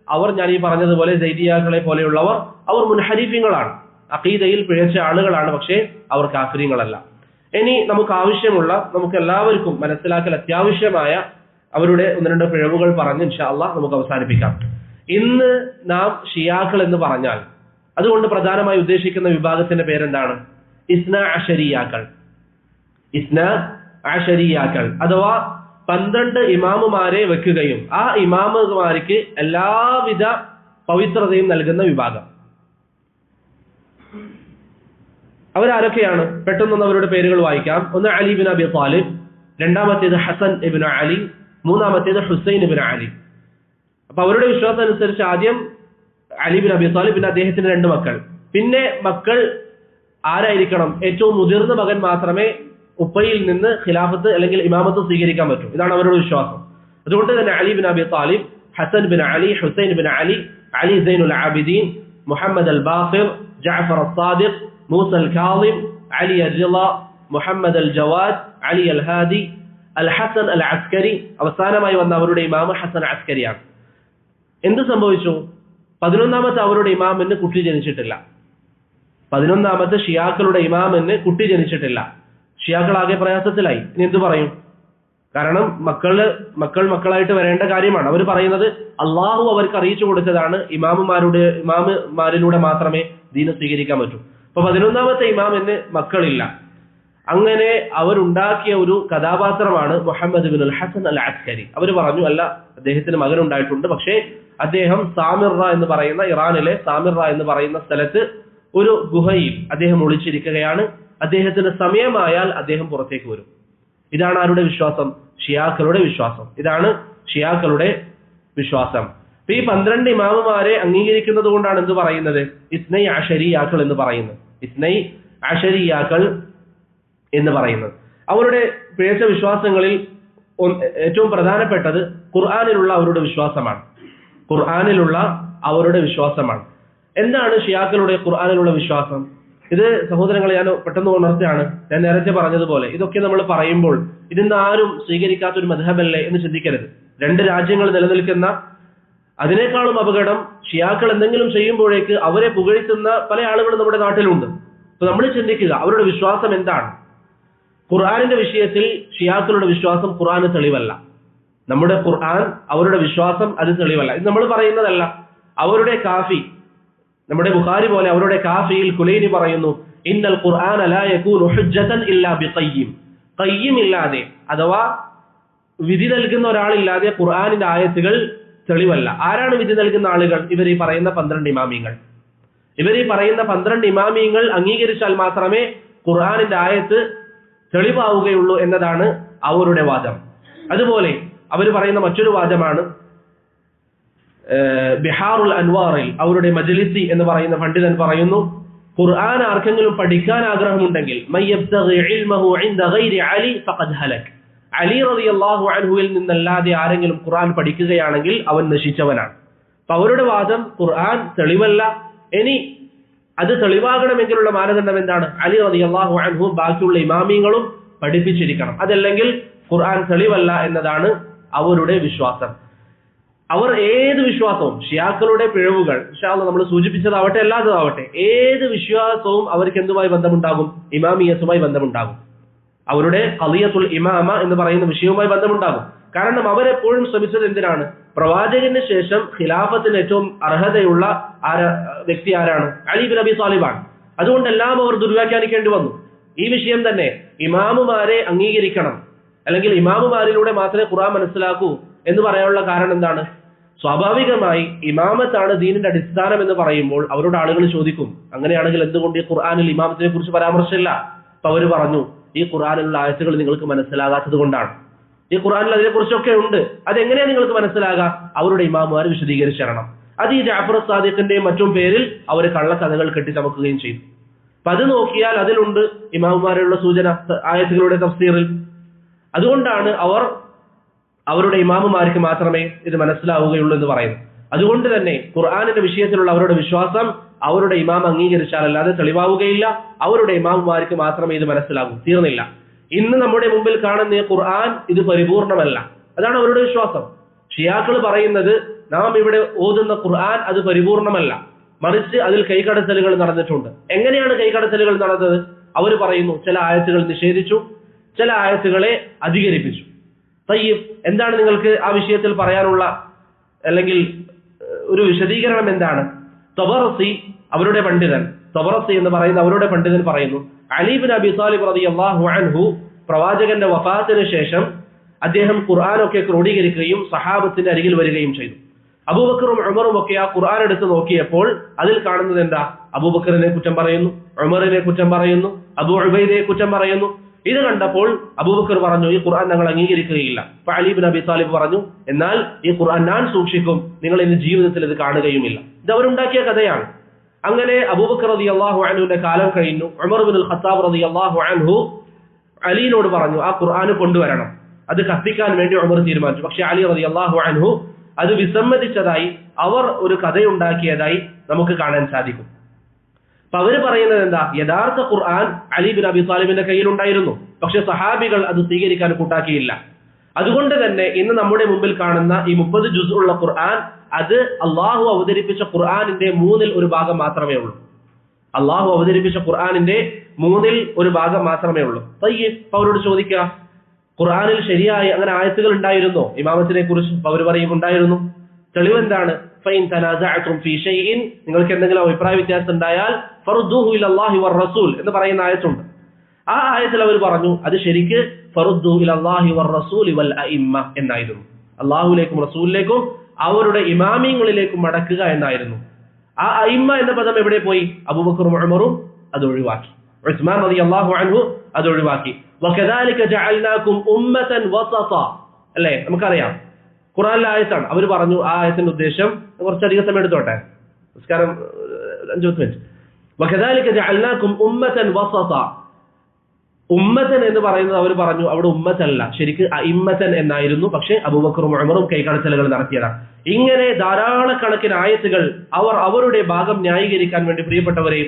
അവർ ഞാൻ ഈ പറഞ്ഞതുപോലെ സൈദിയാക്കളെ പോലെയുള്ളവർ, അവർ മുൻഹരിഫീങ്ങളാണ്, അഖീദയിൽ പിഴച്ച ആളുകളാണ്, പക്ഷേ അവർ കാഫിര്യങ്ങളല്ല. ഇനി നമുക്ക് ആവശ്യമുള്ള, നമുക്ക് എല്ലാവർക്കും മനസ്സിലാക്കൽ അത്യാവശ്യമായ അവരുടെ 1-2 പിഴവുകൾ പറഞ്ഞ് ഇൻഷാ അല്ലാഹ് നമുക്ക് അവസാനിപ്പിക്കാം. ഇന്ന് നാം ഷിയാക്കൾ എന്ന് പറഞ്ഞാൽ അതുകൊണ്ട് പ്രധാനമായി ഉദ്ദേശിക്കുന്ന വിഭാഗത്തിന്റെ പേരെന്താണ്? ഇസ്ന അശരിയാക്കൾ. ഇസ്ന അശരിയാക്കൾ അഥവാ 12 ഇമാമുമാരെ വെക്കുകയും ആ ഇമാമുമാർക്ക് എല്ലാവിധ പവിത്രതയും നൽകുന്ന വിഭാഗം. അവരാരൊക്കെയാണ്? പെട്ടെന്നൊന്ന് അവരുടെ പേരുകൾ വായിക്കാം. ഒന്ന് അലി ബിൻ അബി താലിബ്, രണ്ടാമത്തേത് ഹസൻ ഇബ്നു അലി, മൂന്നാമത്തേത് ഹുസൈൻ ഇബ്നു അലി. അപ്പൊ അവരുടെ വിശ്വാസം അനുസരിച്ച് ആദ്യം അലി ബിൻ അബി താലിബ്, പിന്നെ അദ്ദേഹത്തിന് 2 മക്കൾ. പിന്നെ മക്കൾ ആരായിരിക്കണം? ഏറ്റവും മുതിർന്ന മകൻ മാത്രമേ ഉപ്പയിൽ നിന്ന് ഖിലാഫത്ത് അല്ലെങ്കിൽ ഇമാമത്ത് സ്വീകരിക്കാൻ പറ്റൂ. ഇതാണ് അവരുടെ വിശ്വാസം. അതുകൊണ്ട് തന്നെ Ali bin Abi Talib, Hasan bin Ali, Husain bin Ali, Ali Zainul Abidin, Muhammad al Baqir, Jafar al Sadiq, Musa al Kazim, Ali al Rida, Muhammad al Jawad, Ali al Hadi, al Hasan al Askari. അവസാനമായി വന്ന അവരുടെ ഇമാം ഹസൻ അസ്കരിയാണ്. എന്ത് സംഭവിച്ചു? 11ാമത്തെ അവരുടെ ഇമാമിന് കുട്ടി ജനിച്ചിട്ടില്ല. 11ാമത്തെ ഷിയാക്കളുടെ ഇമാമിന് കുട്ടി ജനിച്ചിട്ടില്ല. ഷിയാക്കൾ ആകെ പ്രയാസത്തിലായി. ഇനി എന്ത് പറയും? കാരണം മക്കളായിട്ട് വരേണ്ട കാര്യമാണ്. അവർ പറയുന്നത് അള്ളാഹു അവർക്ക് അറിയിച്ചു കൊടുത്തതാണ്, ഇമാമുമാരിലൂടെ മാത്രമേ ദീന സ്വീകരിക്കാൻ പറ്റൂ. അപ്പൊ 11ാമത്തെ ഇമാമിന് മക്കളില്ല. അങ്ങനെ അവരുണ്ടാക്കിയ ഒരു കഥാപാത്രമാണ് മുഹമ്മദ് ബിൻ അൽ ഹസൻ അൽ അസ്കരി. അവർ പറഞ്ഞു, അല്ല, അദ്ദേഹത്തിന് മകനുണ്ടായിട്ടുണ്ട്, പക്ഷേ അദ്ദേഹം സാമിറ എന്ന് പറയുന്ന, ഇറാനിലെ സാമിറ എന്ന് പറയുന്ന സ്ഥലത്ത് ഒരു ഗുഹയിൽ അദ്ദേഹം ഒളിച്ചിരിക്കുകയാണ്. അദ്ദേഹത്തിന് സമയമായാൽ അദ്ദേഹം പുറത്തേക്ക് വരും. ഇതാണ് ആരുടെ വിശ്വാസം? ഷിയാക്കളുടെ വിശ്വാസം. ഇതാണ് ഷിയാക്കളുടെ വിശ്വാസം. ഈ 12 ഇമാമുമാരെ അംഗീകരിക്കുന്നത് കൊണ്ടാണ് എന്ത് പറയുന്നത്? ഇസ്നൈ അശരിയാക്കൾ എന്ന് പറയുന്നത്. ഇസ്നൈ അശരിയാക്കൾ എന്ന് പറയുന്നത്. അവരുടെ പിഴച്ച വിശ്വാസങ്ങളിൽ ഏറ്റവും പ്രധാനപ്പെട്ടത് ഖുർആനിലുള്ള അവരുടെ വിശ്വാസമാണ്. ഖുർആനിലുള്ള അവരുടെ വിശ്വാസമാണ്. എന്താണ് ഷിയാക്കളുടെ ഖുർആനിലുള്ള വിശ്വാസം? ഇത് സഹോദരങ്ങളെ ഞാൻ പെട്ടെന്ന് ഉണർത്തുകയാണ്. ഞാൻ നേരത്തെ പറഞ്ഞതുപോലെ ഇതൊക്കെ നമ്മൾ പറയുമ്പോൾ ഇതിന്ന് ആരും സ്വീകരിക്കാത്തൊരു മദ്ഹബല്ലേ എന്ന് ചിന്തിക്കരുത്. 2 രാജ്യങ്ങൾ നിലനിൽക്കുന്ന, അതിനേക്കാളും അപകടം ഷിയാക്കൾ എന്തെങ്കിലും ചെയ്യുമ്പോഴേക്ക് അവരെ പുകഴ്ത്തുന്ന പല ആളുകളും നമ്മുടെ നാട്ടിലുണ്ട്. അപ്പൊ നമ്മൾ ചിന്തിക്കുക അവരുടെ വിശ്വാസം എന്താണ്. ഖുർആനിന്റെ വിഷയത്തിൽ ഷിയാക്കളുടെ വിശ്വാസം ഖുർആന് തെളിവല്ല. നമ്മുടെ ഖുർആൻ അവരുടെ വിശ്വാസം അത് തെളിവല്ല. ഇത് നമ്മൾ പറയുന്നതല്ല. അവരുടെ കാഫി, നമ്മുടെ ബുഖാരി പോലെ അവരുടെ കാഫിയിൽ കുലൈനി പറയുന്നു, ഇന്നൽ ഖുർആന ലാ യകൂനു ഹുജ്ജതൻ ഇല്ലാ ബിഖയ്യിം. ഖയ്യിം ഇല്ലാതെ അഥവാ വിധി നൽകുന്ന ഒരാളില്ലാതെ ഖുർആനിന്റെ ആയത്തുകൾ തെളിവല്ല. ആരാണ് വിധി നൽകുന്ന ആളുകൾ? ഇവർ ഈ പറയുന്ന 12 ഇമാമിങ്ങൾ. ഇവർ ഈ പറയുന്ന 12 ഇമാമിങ്ങൾ അംഗീകരിച്ചാൽ മാത്രമേ ഖുർആനിന്റെ ആയത്ത് തെളിവാവുകയുള്ളൂ എന്നതാണ് അവരുടെ വാദം. അതുപോലെ അവർ പറയുന്ന മറ്റൊരു വാദമാണ് ബിഹാറുൽ അൻവാറിൽ അവരുടെ മജ്ലിസി എന്ന് പറയുന്ന പണ്ഡിതൻ പറയുന്നു, ഖുർആൻ ആർക്കെങ്കിലും പഠിക്കാൻ ആഗ്രഹമുണ്ടെങ്കിൽ മയ്യബ്തഗി ഇൽമഹു ഇൻദ ഗൈരി അലി ഫഖദ് ഹലക്. അലി റളിയല്ലാഹു അൻഹുവിൽ നിന്നല്ലാതെ ആരെങ്കിലും ഖുർആൻ പഠിക്കുകയാണെങ്കിൽ അവൻ നശിച്ചവനാണ്. അപ്പൊ അവരുടെ വാദം ഖുർആൻ തെളിവല്ല. ഇനി അത് തെളിവാകണമെങ്കിലുള്ള മാനദണ്ഡം എന്താണ്? അലി റളിയല്ലാഹു അൻഹു ബാക്കിയുള്ള ഇമാമിങ്ങളും പഠിപ്പിച്ചിരിക്കണം. അതല്ലെങ്കിൽ ഖുർആൻ തെളിവല്ല എന്നതാണ് അവരുടെ വിശ്വാസം. അവർ ഏത് വിശ്വാസവും, ഷിയാക്കളുടെ പിഴവുകൾ ഇൻഷാ അല്ലാഹ് നമ്മൾ സൂചിപ്പിച്ചതാവട്ടെ അല്ലാത്തതാവട്ടെ, ഏത് വിശ്വാസവും അവർക്ക് എന്തുമായി ബന്ധമുണ്ടാകും? ഇമാമിയത്തുമായി ബന്ധമുണ്ടാകും. അവരുടെ ഖളിയത്തുൽ ഇമാമ എന്ന് പറയുന്ന വിഷയവുമായി ബന്ധമുണ്ടാകും. കാരണം അവരെപ്പോഴും ശ്രമിച്ചത് എന്തിനാണ്? പ്രവാചകന് ശേഷം ഖിലാഫത്തിന് ഏറ്റവും അർഹതയുള്ള വ്യക്തി ആരാണ്? അലി ബിൻ അബി ത്വാലിബാണ്. അതുകൊണ്ടെല്ലാം അവർ ദുർവ്യാഖ്യാനിക്കേണ്ടി വന്നു. ഈ വിഷയം തന്നെ ഇമാമുമാരെ അംഗീകരിക്കണം, അല്ലെങ്കിൽ ഇമാമുമാരിലൂടെ മാത്രമേ ഖുർആൻ മനസ്സിലാക്കൂ എന്ന് പറയാനുള്ള കാരണം എന്താണ്? സ്വാഭാവികമായി ഇമാമത്താണ് ദീനിന്റെ അടിസ്ഥാനം എന്ന് പറയുമ്പോൾ അവരോട് ആളുകൾ ചോദിക്കും, അങ്ങനെയാണെങ്കിൽ എന്തുകൊണ്ട് ഈ ഖുർആനിൽ ഇമാമത്തിനെ കുറിച്ച് പരാമർശമില്ല? അപ്പൊ അവർ പറഞ്ഞു, ഈ ഖുർആനിലുള്ള ആയത്തുകൾ നിങ്ങൾക്ക് മനസ്സിലാകാത്തത് കൊണ്ടാണ്. ഈ ഖുർആനിൽ അതിനെക്കുറിച്ചൊക്കെ ഉണ്ട്, അതെങ്ങനെയാ നിങ്ങൾക്ക് മനസ്സിലാകാം? അവരുടെ ഇമാമുമാർ വിശദീകരിച്ചു തരണം. അത് ഈ ജാഫർ സാദിഖിന്റെയും മറ്റും പേരിൽ അവർ കള്ളക്കഥകൾ കെട്ടിച്ചമക്കുകയും ചെയ്തു. അപ്പൊ അത് നോക്കിയാൽ അതിലുണ്ട് ഇമാമുമാരുള്ള സൂചന ആയത്തുകളുടെ തഫ്സീറിൽ. അതുകൊണ്ടാണ് അവർ അവരുടെ ഇമാമുമാർക്ക് മാത്രമേ ഇത് മനസ്സിലാവുകയുള്ളൂ എന്ന് പറയുന്നു. അതുകൊണ്ട് തന്നെ ഖുർആനിന്റെ വിഷയത്തിലുള്ള അവരുടെ വിശ്വാസം അവരുടെ ഇമാം അംഗീകരിച്ചാൽ അല്ലാതെ തെളിവാവുകയില്ല. അവരുടെ ഇമാമുമാർക്ക് മാത്രമേ ഇത് മനസ്സിലാകൂ. തീർന്നില്ല. ഇന്ന് നമ്മുടെ മുമ്പിൽ കാണുന്ന ഖുർആൻ ഇത് പരിപൂർണമല്ല, അതാണ് അവരുടെ വിശ്വാസം. ഷിയാക്കൾ പറയുന്നത് നാം ഇവിടെ ഓതുന്ന ഖുർആൻ അത് പരിപൂർണമല്ല, മറിച്ച് അതിൽ കൈകടത്തലുകൾ നടന്നിട്ടുണ്ട്. എങ്ങനെയാണ് കൈകടത്തലുകൾ നടന്നത്? അവർ പറയുന്നു, ചില ആയത്തുകൾ നിഷേധിച്ചു, ചില ആയത്തുകളെ അധികരിപ്പിച്ചു. തയ്യിബ്, എന്താണ് നിങ്ങൾക്ക് ആ വിഷയത്തിൽ പറയാനുള്ള അല്ലെങ്കിൽ ഒരു വിശദീകരണം എന്താണ്? തബറസി അവരുടെ പണ്ഡിതൻ, തബറസി എന്ന് പറയുന്ന അവരുടെ പണ്ഡിതൻ പറയുന്നു, അലി ബിൻ അബി ത്വാലിബ് റളിയല്ലാഹു അൻഹു പ്രവാചകന്റെ വഫാത്തിന് ശേഷം അദ്ദേഹം ഖുർആനൊക്കെ ക്രോഡീകരിക്കുകയും സഹാബത്തിന്റെ അരികിൽ വരികയും ചെയ്തു. അബൂബക്കറും ഉമറും ഒക്കെ ആ ഖുർആൻ എടുത്ത് നോക്കിയപ്പോൾ അതിൽ കാണുന്നത് എന്താ? അബൂബക്കറിനെ കുറ്റം പറയുന്നു, ഉമറിനെ കുറ്റം പറയുന്നു, അബൂ ഉബൈദയെ കുറ്റം പറയുന്നു. ഇത് കണ്ടപ്പോൾ അബൂബക്കർ പറഞ്ഞു, ഈ ഖുർആൻ ഞങ്ങൾ അംഗീകരിക്കുകയില്ല. അപ്പൊ അലി ബിൻ അബി ത്വാലിബ് പറഞ്ഞു, എന്നാൽ ഈ ഖുർആൻ ഞാൻ സൂക്ഷിക്കും, നിങ്ങൾ ഇന്ന് ജീവിതത്തിൽ ഇത് കാണുകയുമില്ല. ഇത് അവരുണ്ടാക്കിയ കഥയാണ്. അങ്ങനെ അബൂബക്കർ റളിയല്ലാഹു അൻഹുവിന്റെ കാലം കഴിഞ്ഞു. ഉമർ ഇബ്നുൽ ഖത്താബ് റളിയല്ലാഹു അൻഹു അലിയോട് പറഞ്ഞു, ആ ഖുർആൻ കൊണ്ടുവരണം. അത് കത്തിക്കാൻ വേണ്ടി ഉമർ തീരുമാനിച്ചു. പക്ഷെ അലി റളിയല്ലാഹു അൻഹു അത് വിസമ്മതിച്ചതായി, അവർ ഒരു കഥയുണ്ടാക്കിയതായി നമുക്ക് കാണാൻ സാധിക്കും. അപ്പൊ അവര് പറയുന്നത് എന്താ? യഥാർത്ഥ ഖുർആൻ അലി ബിൻ അബി ത്വാലിബിന്റെ കയ്യിലുണ്ടായിരുന്നു, പക്ഷെ സഹാബികൾ അത് സ്വീകരിക്കാൻ കൂട്ടാക്കിയില്ല. അതുകൊണ്ട് തന്നെ ഇന്ന് നമ്മുടെ മുമ്പിൽ കാണുന്ന ഈ 30 ജുസ് ഉള്ള ഖുർആൻ അത് അള്ളാഹു അവതരിപ്പിച്ച ഖുർആനിന്റെ 1/3 ഭാഗം മാത്രമേ ഉള്ളൂ. അള്ളാഹു അവതരിപ്പിച്ച ഖുർആനിന്റെ 1/3 ഭാഗം മാത്രമേ ഉള്ളൂ. തയ്യിബ്, അവരോട് ചോദിക്കുക, ഖുർആനിൽ ശരിയായി അങ്ങനെ ആയത്തുകൾ ഉണ്ടായിരുന്നോ ഇമാമത്തിനെ കുറിച്ച്? അവർ പറയും ഉണ്ടായിരുന്നു. തെളിവെന്താണ്? ഫൈൻ തനാസഅതും ഫീ ഷൈഇൻ, നിങ്ങൾക്ക് എന്തെങ്കിലും അഭിപ്രായ വ്യത്യാസം ഉണ്ടായാൽ ഫറുദ്ദൂഹു ഇലല്ലാഹി വർ-റസൂൽ എന്ന് പറയുന്ന ആയത്തുണ്ട്. ആ ആയത്തിൽ അവർ പറഞ്ഞു അത് ശരിക്ക് ഫറുദ്ദൂഹു ഇലല്ലാഹി വർ-റസൂലി വൽ അഇമ്മ എന്നായിരുന്നു. അല്ലാഹുവിലേക്കും റസൂലിലേക്കും അവരുടെ ഇമാമിങ്ങളിലേക്കും മടക്കുക എന്നായിരുന്നു. ആ അഇമ്മ എന്ന പദം എവിടെ പോയി? അബൂബക്കറും ഉമറും അത് ഒഴിവാക്കി. ഉസ്മാൻ റളിയല്ലാഹു അൻഹു അത് ഒഴിവാക്കി. വകദാലിക ജഅൽനാകും ഉമ്മതൻ വസത, അല്ലേ? നമുക്കറിയാം ഖുർആനിലെ ആയത്താണ്. അവർ പറഞ്ഞു ആ ആയത്തിന്റെ ഉദ്ദേശം, കുറച്ചധികം സമയം എടുത്തോട്ടെ, നമസ്കാരം 5 മിനിറ്റ്. വകദാലിക ജഅൽനാകും ഉമ്മതൻ വസത, ഉമ്മതൻ എന്ന് പറയുന്നത് അവർ പറഞ്ഞു അവിടെ ഉമ്മത്തല്ല, ശരിക്ക് അഇമ്മതൻ എന്നായിരുന്നു. പക്ഷെ അബൂബക്കറും ഉമറും കൈകടത്തലുകൾ നടത്തിയതാണ്. ഇങ്ങനെ ധാരാളക്കണക്കിന് ആയത്തുകൾ അവർ അവരുടെ ഭാഗം ന്യായീകരിക്കാൻ വേണ്ടി പ്രിയപ്പെട്ടവരെ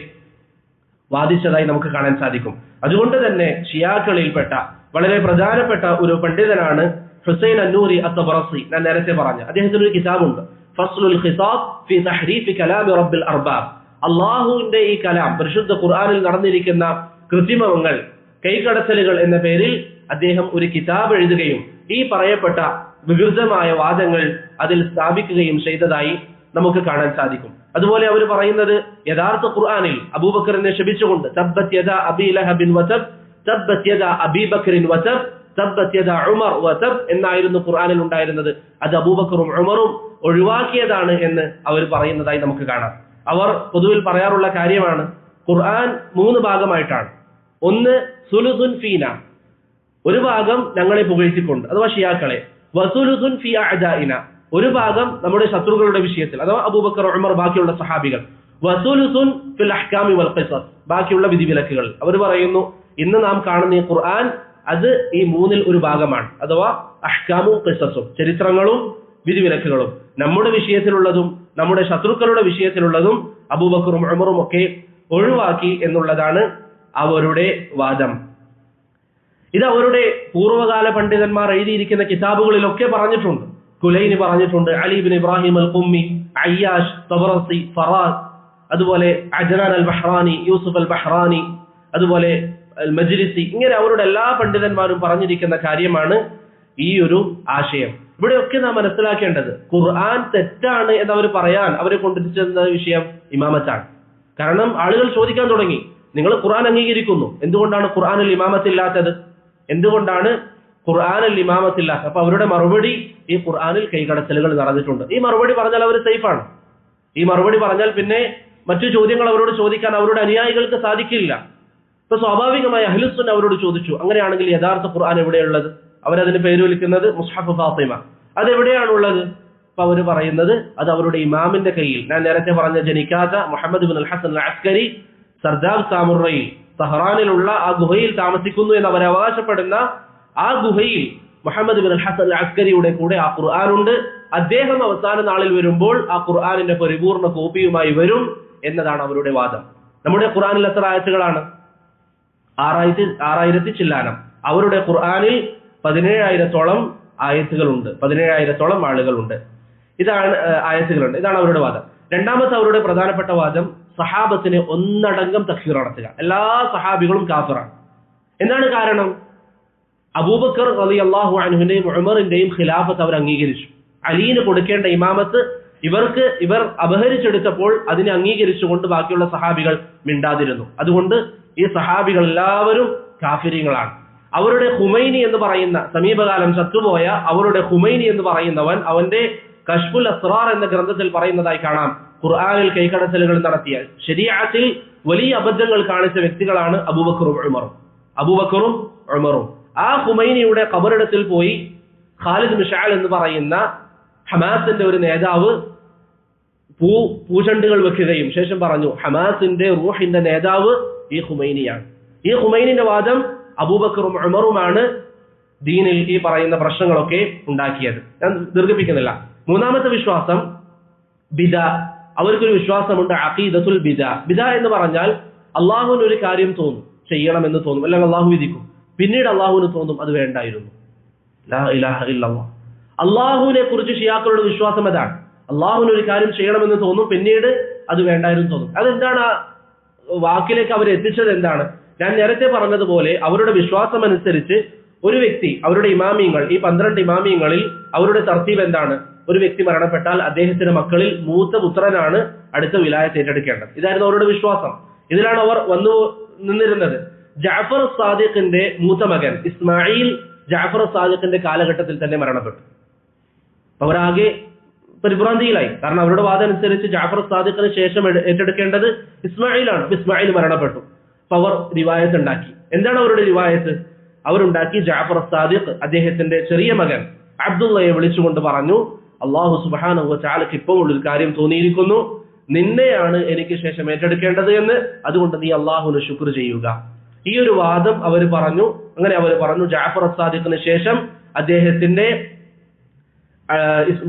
വാദിച്ചതായി നമുക്ക് കാണാൻ സാധിക്കും. അതുകൊണ്ട് തന്നെ ഷിയാക്കളിൽപ്പെട്ട വളരെ പ്രധാനപ്പെട്ട ഒരു പണ്ഡിതനാണ് ഹുസൈൻ അന്നൂരി അത്തബറസി. ഞാൻ നേരത്തെ പറഞ്ഞ അദ്ദേഹത്തിന് ഒരു കിതാബുണ്ട്, ഫസ്ലുൽ ഖിസാബ് ഫി തഹ്രീഫ് കലാമി റബ്ബിൽ അർബാബ്. അള്ളാഹുവിന്റെ ഈ കലാം, പരിശുദ്ധ ഖുർആനിൽ നടന്നിരിക്കുന്ന കൃത്രിമങ്ങൾ, കൈകടത്തലുകൾ എന്ന പേരിൽ അദ്ദേഹം ഒരു കിതാബ് എഴുതുകയും ഈ പറയപ്പെട്ട വികൃതമായ വാദങ്ങൾ അതിൽ സ്ഥാപിക്കുകയും ചെയ്തതായി നമുക്ക് കാണാൻ സാധിക്കും. അതുപോലെ അവർ പറയുന്നത് യഥാർത്ഥ ഖുർആനിൽ അബൂബക്കറിനെ ശപിച്ചുകൊണ്ട് തബ്ബത് യദാ അബീ ലഹബിൻ വതബ്, തബ്ബത് യദാ അബീ ബക്രിൻ വതബ്, തബ്ബത് യദാ ഉമർ വതബ് എന്നായിരുന്നു ഖുർആനിൽ ഉണ്ടായിരുന്നത്. അത് അബൂബക്കറും ഉമറും ഒഴിവാക്കിയതാണ് എന്ന് അവർ പറയുന്നതായി നമുക്ക് കാണാം. അവർ പൊതുവിൽ പറയാറുള്ള കാര്യമാണ്, ഖുർആൻ 3 ഭാഗമായിട്ടാണ്. ഒന്ന് സുലുസുൻ ഫീന, ഒരു ഭാഗം ഞങ്ങളെ പുകഴ്ത്തിക്കൊണ്ട് അഥവാ ഷിയാക്കളെ, വസുലുസുൻ ഫി അഅദാഇന, ഒരു ഭാഗം നമ്മുടെ ശത്രുക്കളുടെ വിഷയത്തിൽ അഥവാ അബൂബക്കർ ഉമർ ബാക്കിയുള്ള സഹാബികൾ, വസുലുസുൻ ഫിൽ അഹ്കാമി വൽ ഖിസസ്, ബാക്കിയുള്ള വിധിവിലക്കുകൾ. അവർ പറയുന്നു ഇന്ന് നാം കാണുന്ന ഈ ഖുർആൻ അത് ഈ 3/1 ഭാഗമാണ്, അഥവാ അഹ്കാമും ഖിസസും, ചരിത്രങ്ങളും വിധിവിലക്കുകളും. നമ്മുടെ വിഷയത്തിലുള്ളതും നമ്മുടെ ശത്രുക്കളുടെ വിഷയത്തിലുള്ളതും അബൂബക്കറും ഉമറും ഒക്കെ ഒഴിവാക്കി എന്നുള്ളതാണ് അവരുടെ വാദം. ഇത് അവരുടെ പൂർവ്വകാല പണ്ഡിതന്മാർ എഴുതിയിരിക്കുന്ന കിതാബുകളിലൊക്കെ പറഞ്ഞിട്ടുണ്ട്. കുലൈനി പറഞ്ഞിട്ടുണ്ട്, അലി ഇബ്നു ഇബ്രാഹിം അൽ ഖുമ്മി, അയ്യാഷ്, തബറസി, ഫറാസ്, അതുപോലെ അജ്നാൻ അൽ ബഹ്റാനി, യൂസുഫ് അൽ ബഹ്റാനി, അതുപോലെ അൽ മജ്ലിസി, ഇങ്ങനെ അവരുടെ എല്ലാ പണ്ഡിതന്മാരും പറഞ്ഞിരിക്കുന്ന കാര്യമാണ് ഈ ഒരു ആശയം. ഇവിടെയൊക്കെ നാം മനസ്സിലാക്കേണ്ടത് ഖുർആൻ തെറ്റാണ് എന്നവർ പറയാൻ അവരെ കൊണ്ടുവരുന്ന വിഷയം ഇമാമത്താണ്. കാരണം ആളുകൾ ചോദിക്കാൻ തുടങ്ങി, നിങ്ങൾ ഖുർആൻ അംഗീകരിക്കുന്നു, എന്തുകൊണ്ടാണ് ഖുർആനിൽ ഇമാമത്തില്ലാത്തത്, എന്തുകൊണ്ടാണ് ഖുർആനിൽ ഇമാമത്തില്ലാത്തത്? അപ്പൊ അവരുടെ മറുപടി, ഈ ഖുർആനിൽ കൈകടത്തലുകൾ നടന്നിട്ടുണ്ട്. ഈ മറുപടി പറഞ്ഞാൽ അവർ സേഫാണ്. ഈ മറുപടി പറഞ്ഞാൽ പിന്നെ മറ്റു ചോദ്യങ്ങൾ അവരോട് ചോദിക്കാൻ അവരുടെ അനുയായികൾക്ക് സാധിക്കില്ല. ഇപ്പൊ സ്വാഭാവികമായി അഹ്ലുസുന്ന അവരോട് ചോദിച്ചു, അങ്ങനെയാണെങ്കിൽ യഥാർത്ഥ ഖുർആൻ എവിടെയുള്ളത്? അവരതിന് പേര് വിളിക്കുന്നത് മുസ്ഹഫ് ഫാത്തിമ, അതെവിടെയാണുള്ളത്? അപ്പൊ അവർ പറയുന്നത് അത് അവരുടെ ഇമാമിന്റെ കയ്യിൽ. ഞാൻ നേരത്തെ പറഞ്ഞ ജനിക്കാത്ത മുഹമ്മദ് ഇബ്നുൽ ഹസൻ അൽ അസ്കരി സർദാർ സാമുറയിൽ സഹറാനിലുള്ള ആ ഗുഹയിൽ താമസിക്കുന്നു എന്ന് അവർ അവകാശപ്പെടുന്ന ആ ഗുഹയിൽ മുഹമ്മദ് ഇബ്നുൽ ഹസൻ അൽ അസ്കരിയുടെ കൂടെ ആ ഖുർആനുണ്ട്. അദ്ദേഹം അവസാന നാളിൽ വരുമ്പോൾ ആ ഖുർആനിന്റെ പരിപൂർണ്ണ കോപ്പിയുമായി വരും എന്നതാണ് അവരുടെ വാദം. നമ്മുടെ ഖുർആനിൽ എത്ര ആയത്തുകളാണ്? 6000 ചില്ലാനം. അവരുടെ ഖുർആനിൽ 17,000-ഓളം ആയത്തുകളുണ്ട്, 17,000-ഓളം ആളുകളുണ്ട്. ഇതാണ് ആയത്തുകളുണ്ട്. ഇതാണ് അവരുടെ വാദം. രണ്ടാമത്തെ അവരുടെ പ്രധാനപ്പെട്ട വാദം സഹാബത്തിനെ ഒന്നടങ്കം തക്ഫീർ നടത്തുക. എല്ലാ സഹാബികളും കാഫിറാണ്. എന്താണ് കാരണം? അബൂബക്കർ റളിയല്ലാഹു അൻഹുവിന്റെയും ഉമറിന്റെയും ഖിലാഫത്ത് അവർ അംഗീകരിച്ചു. അലീന് കൊടുക്കേണ്ട ഇമാമത്ത് ഇവർ അപഹരിച്ചെടുത്തപ്പോൾ അതിനെ അംഗീകരിച്ചുകൊണ്ട് ബാക്കിയുള്ള സഹാബികൾ മിണ്ടാതിരുന്നു. അതുകൊണ്ട് ഈ സഹാബികൾ എല്ലാവരും കാഫിരീങ്ങളാണ്. അവരുടെ ഖുമൈനി എന്ന് പറയുന്ന, സമീപകാലം ചത്തുപോയ അവരുടെ ഖുമൈനി എന്ന് പറയുന്നവൻ അവന്റെ കശ്ഫുൽ അസ്റാർ എന്ന ഗ്രന്ഥത്തിൽ പറയുന്നതായി കാണാം, ഖുർആനിൽ കൈകടത്തലുകൾ നടത്തിയ, ശരീഅത്തിൽ വലിയ അബദ്ധങ്ങൾ കാണിച്ച വ്യക്തികളാണ് അബൂബക്കറും ഉമറും. ആ ഖുമൈനിയുടെ ഖബറിടത്തിൽ പോയി ഖാലിദ് മിഷാൽ എന്ന് പറയുന്ന ഹമാസിന്റെ ഒരു നേതാവ് പൂചണ്ടുകൾ വെക്കുകയും ശേഷം പറഞ്ഞു, ഹമാസിന്റെ റൂഹിന്റെ നേതാവ് ഈ ഖുമൈനിയാണ്. ഈ ഖുമൈനിന്റെ വാദം അബൂബക്കറും ഉമറുമാണ് ദീനിൽ ഈ പറയുന്ന പ്രശ്നങ്ങളൊക്കെ ഉണ്ടാക്കിയത്. ഞാൻ ദീർഘിപ്പിക്കുന്നില്ല. മൂന്നാമത്തെ വിശ്വാസം ബിദ. അവർക്കൊരു വിശ്വാസമുണ്ട്, അഖീദത്തുൽ ബിദ. ബിദ എന്ന് പറഞ്ഞാൽ അള്ളാഹുവിന് ഒരു കാര്യം തോന്നും, ചെയ്യണമെന്ന് തോന്നും, അല്ലെങ്കിൽ അള്ളാഹു വിധിക്കും, പിന്നീട് അള്ളാഹുവിന് തോന്നും അത് വേണ്ടായിരുന്നു. ലാ ഇലാഹ ഇല്ലല്ലാഹ്. അള്ളാഹുവിനെ കുറിച്ച് ഷിയാക്കളുടെ വിശ്വാസം അതാണ്. അള്ളാഹുവിന് ഒരു കാര്യം ചെയ്യണമെന്ന് തോന്നും, പിന്നീട് അത് വേണ്ടായിരുന്നു തോന്നും. അതെന്താണ്? ആ വാക്കിലേക്ക് അവർ എത്തിച്ചത് എന്താണ്? ഞാൻ നേരത്തെ പറഞ്ഞതുപോലെ അവരുടെ വിശ്വാസം അനുസരിച്ച് ഒരു വ്യക്തി, അവരുടെ ഇമാമിയങ്ങൾ, ഈ 12 ഇമാമിയങ്ങളിൽ അവരുടെ തർത്തീബ് എന്താണ്? ഒരു വ്യക്തി മരണപ്പെട്ടാൽ അദ്ദേഹത്തിന്റെ മക്കളിൽ മൂത്ത പുത്രനാണ് അടുത്ത വിലായത്ത് ഏറ്റെടുക്കേണ്ടത്. ഇതായിരുന്നു അവരുടെ വിശ്വാസം. ഇതിലാണ് അവർ വന്നു നിന്നിരുന്നത്. ജഅഫർ സാദിഖിന്റെ മൂത്ത മകൻ ഇസ്മായിൽ ജഅഫർ സാദിഖിന്റെ കാലഘട്ടത്തിൽ തന്നെ മരണപ്പെട്ടു. അവരാകെ പരിഭ്രാന്തിയിലായി. കാരണം അവരുടെ വാദം അനുസരിച്ച് ജഅഫർ സാദിഖിന് ശേഷം ഏറ്റെടുക്കേണ്ടത് ഇസ്മായിലാണ്. ഇസ്മായിൽ മരണപ്പെട്ടു. അപ്പൊ അവർ റിവായത്ത് ഉണ്ടാക്കി. എന്താണ് അവരുടെ റിവായത്ത്? അവരുണ്ടാക്കി, ജഅഫർ സാദിഖ് അദ്ദേഹത്തിന്റെ ചെറിയ മകൻ അബ്ദുള്ളയെ വിളിച്ചുകൊണ്ട് പറഞ്ഞു, അല്ലാഹു സുബ്ഹാനഹു വ തആലക്ക് ഇപ്പോൾ ഒരു കാര്യം തോന്നിയിരിക്കുന്നു, നിന്നെയാണ് എനിക്ക് ശേഷം ഏറ്റെടുക്കേണ്ടത് എന്ന്. അതുകൊണ്ട് നീ അല്ലാഹുവിന് ശുക്ർ ചെയ്യുക. ഈ ഒരു വാദം അവർ പറഞ്ഞു. അങ്ങനെ അവർ പറഞ്ഞു, ജഅഫർ സാദിഖിന് ശേഷം അദ്ദേഹത്തിന്റെ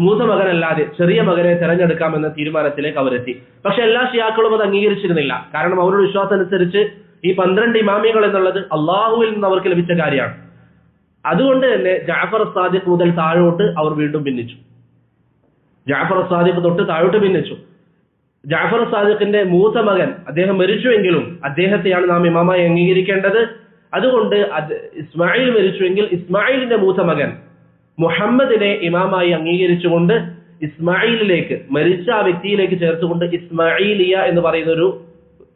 മൂത്ത മകനല്ലാതെ ചെറിയ മകനെ തെരഞ്ഞെടുക്കാമെന്ന തീരുമാനത്തിലേക്ക് അവരെത്തി. പക്ഷെ എല്ലാ ഷിയാക്കളും അത് അംഗീകരിച്ചിരുന്നില്ല. കാരണം അവരുടെ വിശ്വാസം അനുസരിച്ച് ഈ 12 ഇമാമിയങ്ങൾ എന്നുള്ളത് അള്ളാഹുവിൽ നിന്ന് അവർക്ക് ലഭിച്ച കാര്യമാണ്. അതുകൊണ്ട് തന്നെ ജഅഫർ സാദിഖ് മുതൽ താഴോട്ട് അവർ വീണ്ടും ഭിന്നിച്ചു. ജഅഫർ സാദിഖ് തൊട്ട് താഴോട്ട് ഭിന്നിച്ചു. ജഅഫർ സാദിഖിന്റെ മൂത്ത മകൻ അദ്ദേഹം മരിച്ചുവെങ്കിലും അദ്ദേഹത്തെയാണ് നാം ഇമാമായി അംഗീകരിക്കേണ്ടത്. അതുകൊണ്ട് ഇസ്മായിൽ മരിച്ചുവെങ്കിൽ ഇസ്മായിലിന്റെ മൂത്ത മകൻ മുഹമ്മദിനെ ഇമാമായി അംഗീകരിച്ചുകൊണ്ട് ഇസ്മായിലിലേക്ക്, മരിച്ച ആ വ്യക്തിയിലേക്ക് ചേർത്തുകൊണ്ട് ഇസ്മായിലിയ എന്ന് പറയുന്ന ഒരു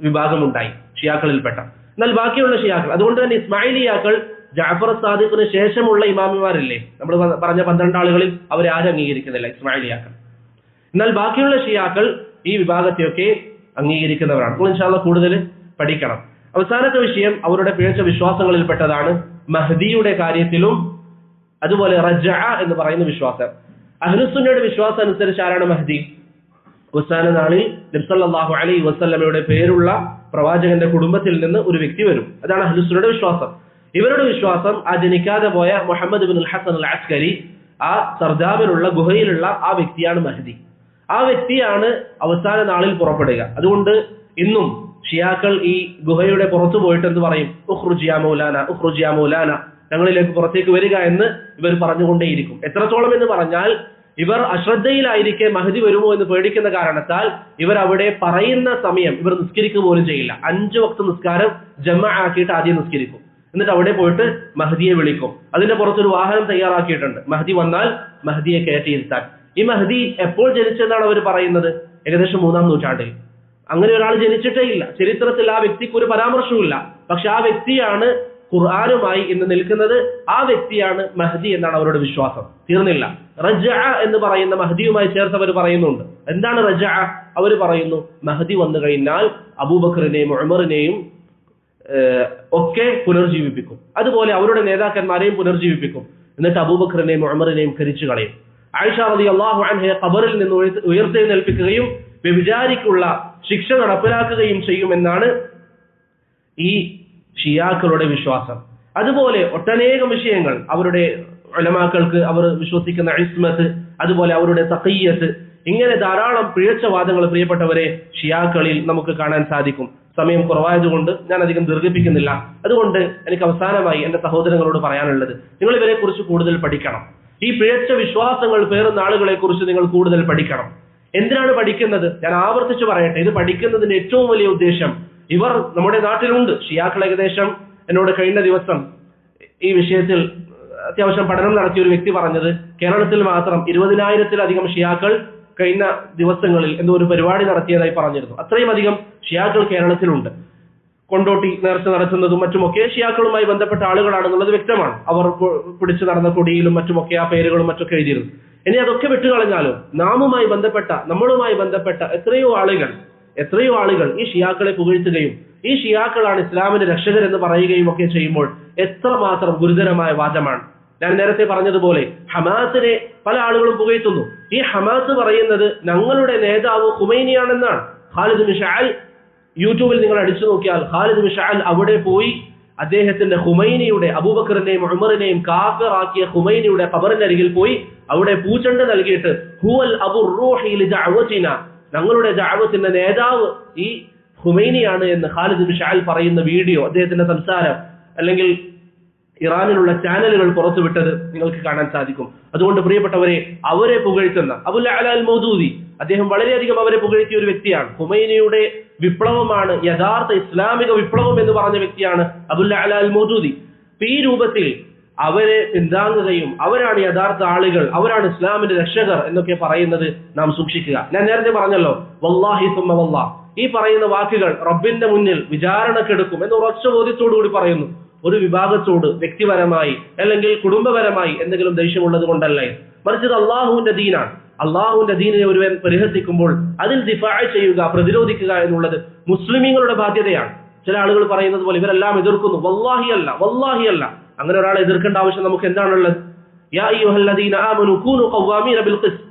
വിഭാഗമുണ്ടായി ഷിയാക്കളിൽപ്പെട്ട. എന്നാൽ ബാക്കിയുള്ള ഷിയാക്കൾ, അതുകൊണ്ട് തന്നെ ഇസ്മായിലിയാക്കൾ ജഅഫർ സാദിഖിന് ശേഷമുള്ള ഇമാമിമാരില്ലേ, നമ്മൾ പറഞ്ഞ 12 ആളുകളിൽ അവരെ ആരും അംഗീകരിക്കുന്നില്ല, ഇസ്മായിലിയാക്കൾ. എന്നാൽ ബാക്കിയുള്ള ഷിയാക്കൾ ഈ വിഭാഗത്തെയൊക്കെ അംഗീകരിക്കുന്നവരാണ്. അപ്പോൾ ഇൻഷാ അല്ലാഹ് കൂടുതൽ പഠിക്കണം. അവസാനത്തെ വിഷയം അവരുടെ പിഴച്ച വിശ്വാസങ്ങളിൽപ്പെട്ടതാണ് മഹ്ദിയുടെ കാര്യത്തിലും അതുപോലെ റജഅ എന്ന് പറയുന്ന വിശ്വാസം. അഹ്ലുസുന്നയുടെ വിശ്വാസം അനുസരിച്ച് ആരാണ് മഹ്ദി? അവസാന നാളിൽ നബി സല്ലല്ലാഹു അലൈഹി വസല്ലമയുടെ പേരുള്ള പ്രവാചകന്റെ കുടുംബത്തിൽ നിന്ന് ഒരു വ്യക്തി വരും. അതാണ് അഹ്ലുസുന്നയുടെ വിശ്വാസം. ഇവരുടെ വിശ്വാസം ആ ജനിക്കാതെ പോയ മുഹമ്മദ് ഇബ്നുൽ ഹസൻ അൽ അസ്കരി, ആ സർദാബിലുള്ള ഗുഹയിലുള്ള ആ വ്യക്തിയാണ് മഹ്ദി. ആ വ്യക്തിയാണ് അവസാന നാളിൽ പുറപ്പെടുക. അതുകൊണ്ട് ഇന്നും ഷിയാക്കൾ ഈ ഗുഹയുടെ പുറത്തു പോയിട്ട് എന്ത് പറയും? ഉഖ്റുജ് യാ മൗലാന, ഉഖ്റുജ് യാ മൗലാന, ഞങ്ങളിലേക്ക് പുറത്തേക്ക് വരിക എന്ന് ഇവർ പറഞ്ഞുകൊണ്ടേയിരിക്കും. എത്രത്തോളം എന്ന് പറഞ്ഞാൽ ഇവർ അശ്രദ്ധയിലായിരിക്കെ മഹദി വരുമോ എന്ന് പേടിക്കുന്ന കാരണത്താൽ ഇവർ അവിടെ പറയുന്ന സമയം ഇവർ നിസ്കരിക്കുക പോലും ചെയ്യില്ല. 5 വക്ത് നിസ്കാരം ജമാ ആക്കിയിട്ട് ആദ്യം നിസ്കരിക്കും. എന്നിട്ട് അവിടെ പോയിട്ട് മഹദിയെ വിളിക്കും. അതിന്റെ പുറത്തൊരു വാഹനം തയ്യാറാക്കിയിട്ടുണ്ട്. മഹദി വന്നാൽ മഹദിയെ കയറ്റിയിരുത്താൻ. ഈ മഹദി എപ്പോൾ ജനിച്ചെന്നാണ് അവർ പറയുന്നത്? ഏകദേശം 3-ാം നൂറ്റാണ്ടിൽ. അങ്ങനെ ഒരാൾ ജനിച്ചിട്ടേ ഇല്ല. ചരിത്രത്തിൽ ആ വ്യക്തിക്ക് ഒരു പരാമർശവുമില്ല. പക്ഷെ ആ വ്യക്തിയാണ് ഖുർആനുമായി ഇന്ന് നിൽക്കുന്നത്. ആ വ്യക്തിയാണ് മഹദി എന്നാണ് അവരുടെ വിശ്വാസം. തീർന്നില്ല. റജഅ എന്ന് പറയുന്ന മഹദിയുമായി ചേർത്ത് അവർ പറയുന്നുണ്ട്. എന്താണ് റജഅ? അവർ പറയുന്നു മഹദി വന്നു കഴിഞ്ഞാൽ അബൂബക്കറിനെയും ഉമറിനെയും ഒക്കെ പുനർജീവിപ്പിക്കും. അതുപോലെ അവരുടെ നേതാക്കന്മാരെയും പുനർജീവിപ്പിക്കും. എന്നിട്ട് അബൂബക്കറിനെയും ഉമറിനെയും കരിച്ചു കളയും. ആയിഷ റളിയല്ലാഹു അൻഹയെ ഖബറിൽ നിന്ന് ഉയർത്തെഴുന്നേൽപ്പിക്കുകയും വ്യഭിചാരിക്കുള്ള ശിക്ഷ നടപ്പിലാക്കുകയും ചെയ്യുമെന്നാണ് ഈ ഷിയാക്കളുടെ വിശ്വാസം. അതുപോലെ ഒട്ടനേകം വിഷയങ്ങൾ അവരുടെ ഉലമാക്കൾക്ക് അവർ വിശ്വസിക്കുന്ന ഇസ്മത്ത്, അതുപോലെ അവരുടെ തഖിയ്യത്ത്, ഇങ്ങനെ ധാരാളം പിഴച്ച വാദങ്ങൾ പ്രിയപ്പെട്ടവരെ ഷിയാക്കളിൽ നമുക്ക് കാണാൻ സാധിക്കും. സമയം കുറവായതുകൊണ്ട് ഞാൻ അധികം ദീർഘിപ്പിക്കുന്നില്ല. അതുകൊണ്ട് എനിക്ക് അവസാനമായി എന്റെ സഹോദരങ്ങളോട് പറയാനുള്ളത്, നിങ്ങൾ ഇവരെ കുറിച്ച് കൂടുതൽ പഠിക്കണം. ഈ പിഴച്ച വിശ്വാസങ്ങൾ പേറുന്ന ആളുകളെ കുറിച്ച് നിങ്ങൾ കൂടുതൽ പഠിക്കണം. എന്തിനാണ് പഠിക്കുന്നത്? ഞാൻ ആവർത്തിച്ച് പറയട്ടെ, ഇത് പഠിക്കുന്നതിന്റെ ഏറ്റവും വലിയ ഉദ്ദേശം, ഇവർ നമ്മുടെ നാട്ടിലുണ്ട്. ഷിയാക്കൾ ഏകദേശം എന്നോട് കഴിഞ്ഞ ദിവസം ഈ വിഷയത്തിൽ അത്യാവശ്യം പഠനം നടത്തിയ ഒരു വ്യക്തി പറഞ്ഞത്, കേരളത്തിൽ മാത്രം 20,000-ത്തിലധികം ഷിയാക്കൾ കഴിഞ്ഞ ദിവസങ്ങളിൽ എന്തോ ഒരു പരിപാടി നടത്തിയതായി പറഞ്ഞിരുന്നു. അത്രയും അധികം ഷിയാക്കൾ കേരളത്തിലുണ്ട്. കൊണ്ടോട്ടി നേർച്ച നടത്തുന്നതും മറ്റുമൊക്കെ ഷിയാക്കളുമായി ബന്ധപ്പെട്ട ആളുകളാണെന്നുള്ളത് വ്യക്തമാണ്. അവർ പിടിച്ചു നടന്ന കൊടിയിലും മറ്റുമൊക്കെ ആ പേരുകളും മറ്റൊക്കെ എഴുതിയിരുന്നു. ഇനി അതൊക്കെ വിട്ടുകളഞ്ഞാലും നാമുമായി ബന്ധപ്പെട്ട, നമ്മളുമായി ബന്ധപ്പെട്ട എത്രയോ ആളുകൾ ഈ ഷിയാക്കളെ പുകഴ്ത്തുകയും ഈ ഷിയാക്കളാണ് ഇസ്ലാമിന്റെ രക്ഷകരെന്ന് പറയുകയും ഒക്കെ ചെയ്യുമ്പോൾ എത്രമാത്രം ഗുരുതരമായ വാദമാണ്. ഞാൻ നേരത്തെ പറഞ്ഞതുപോലെ ഹമാസിനെ പല ആളുകളും പുകഴ്ത്തുന്നു. ഈ ഹമാസ് പറയുന്നത് ഞങ്ങളുടെ നേതാവ് ഖുമൈനിയാണെന്നാണ്. ഖാലിദ് മിഷഅൽ, യൂട്യൂബിൽ നിങ്ങൾ അടിച്ചു നോക്കിയാൽ ഖാലിദ് മിഷഅൽ അവിടെ പോയി അദ്ദേഹത്തിന്റെ ഖുമൈനിയുടെ, അബൂബക്കറിനെയും ഉമറിനെയും കാഫിറാക്കിയ ഖുമൈനിയുടെ ഖബറിനരികിൽ പോയി അവിടെ പൂച്ചെണ്ട് നൽകിയിട്ട് ഹുവൽ അബുർ റൂഹി ലിദഅവതിന, ഞങ്ങളുടെ ദഅവത്തിന്റെ നേതാവ് ഈ ഖുമൈനിയാണ് എന്ന് ഖാലിദ് മിഷഅൽ പറയുന്ന വീഡിയോ, അദ്ദേഹത്തിന്റെ സംസാരം അല്ലെങ്കിൽ ഇറാനിലുള്ള ചാനലുകൾ പുറത്തുവിട്ടത് നിങ്ങൾക്ക് കാണാൻ സാധിക്കും. അതുകൊണ്ട് പ്രിയപ്പെട്ടവരെ, അവരെ പുകഴ്ത്തുന്ന അബുൽ അഅല അൽ മൗദൂദി, അദ്ദേഹം വളരെയധികം അവരെ പുകഴ്ത്തിയ ഒരു വ്യക്തിയാണ്. ഖുമൈനിയുടെ വിപ്ലവമാണ് യഥാർത്ഥ ഇസ്ലാമിക വിപ്ലവം എന്ന് പറഞ്ഞ വ്യക്തിയാണ് അബുൽ അഅല അൽ മൗദൂദി. ഈ രൂപത്തിൽ അവരെ പിന്താങ്ങുകയും അവരാണ് യഥാർത്ഥ ആളുകൾ, അവരാണ് ഇസ്ലാമിന്റെ രക്ഷകർ എന്നൊക്കെ പറയുന്നത് നാം സൂക്ഷിക്കുക. ഞാൻ നേരത്തെ പറഞ്ഞല്ലോ, വല്ലാഹി സുമ്മ വല്ലാഹ്, ഈ പറയുന്ന വാക്കുകൾ റബ്ബിന്റെ മുന്നിൽ വിചാരണക്കെടുക്കും എന്ന് ഉറച്ച ബോധ്യത്തോടുകൂടി പറയുന്നു. ഒരു വിഭാഗത്തോട് വ്യക്തിപരമായി അല്ലെങ്കിൽ കുടുംബപരമായി എന്തെങ്കിലും ദേഷ്യമുള്ളത് കൊണ്ടല്ലേ, മറിച്ച് അള്ളാഹുവിന്റെ ദീനാണ്. അള്ളാഹുവിന്റെ ദീനിനെ ഒരുവൻ പരിഹസിക്കുമ്പോൾ അതിൽ ദിഫാ ചെയ്യുക, പ്രതിരോധിക്കുക എന്നുള്ളത് മുസ്ലിമീങ്ങളുടെ ബാധ്യതയാണ്. ചില ആളുകൾ പറയുന്നത് പോലെ ഇവരെല്ലാം എതിർക്കുന്നു. വല്ലാഹി അല്ല. അങ്ങനെ ഒരാളെ എതിർക്കേണ്ട ആവശ്യം നമുക്ക് എന്താണുള്ളത്? യാ അയ്യുഹല്ലദീന ആമനൂ കൂനൂ ഖവ്വാമീന ബിൽ ഖിസ്ത്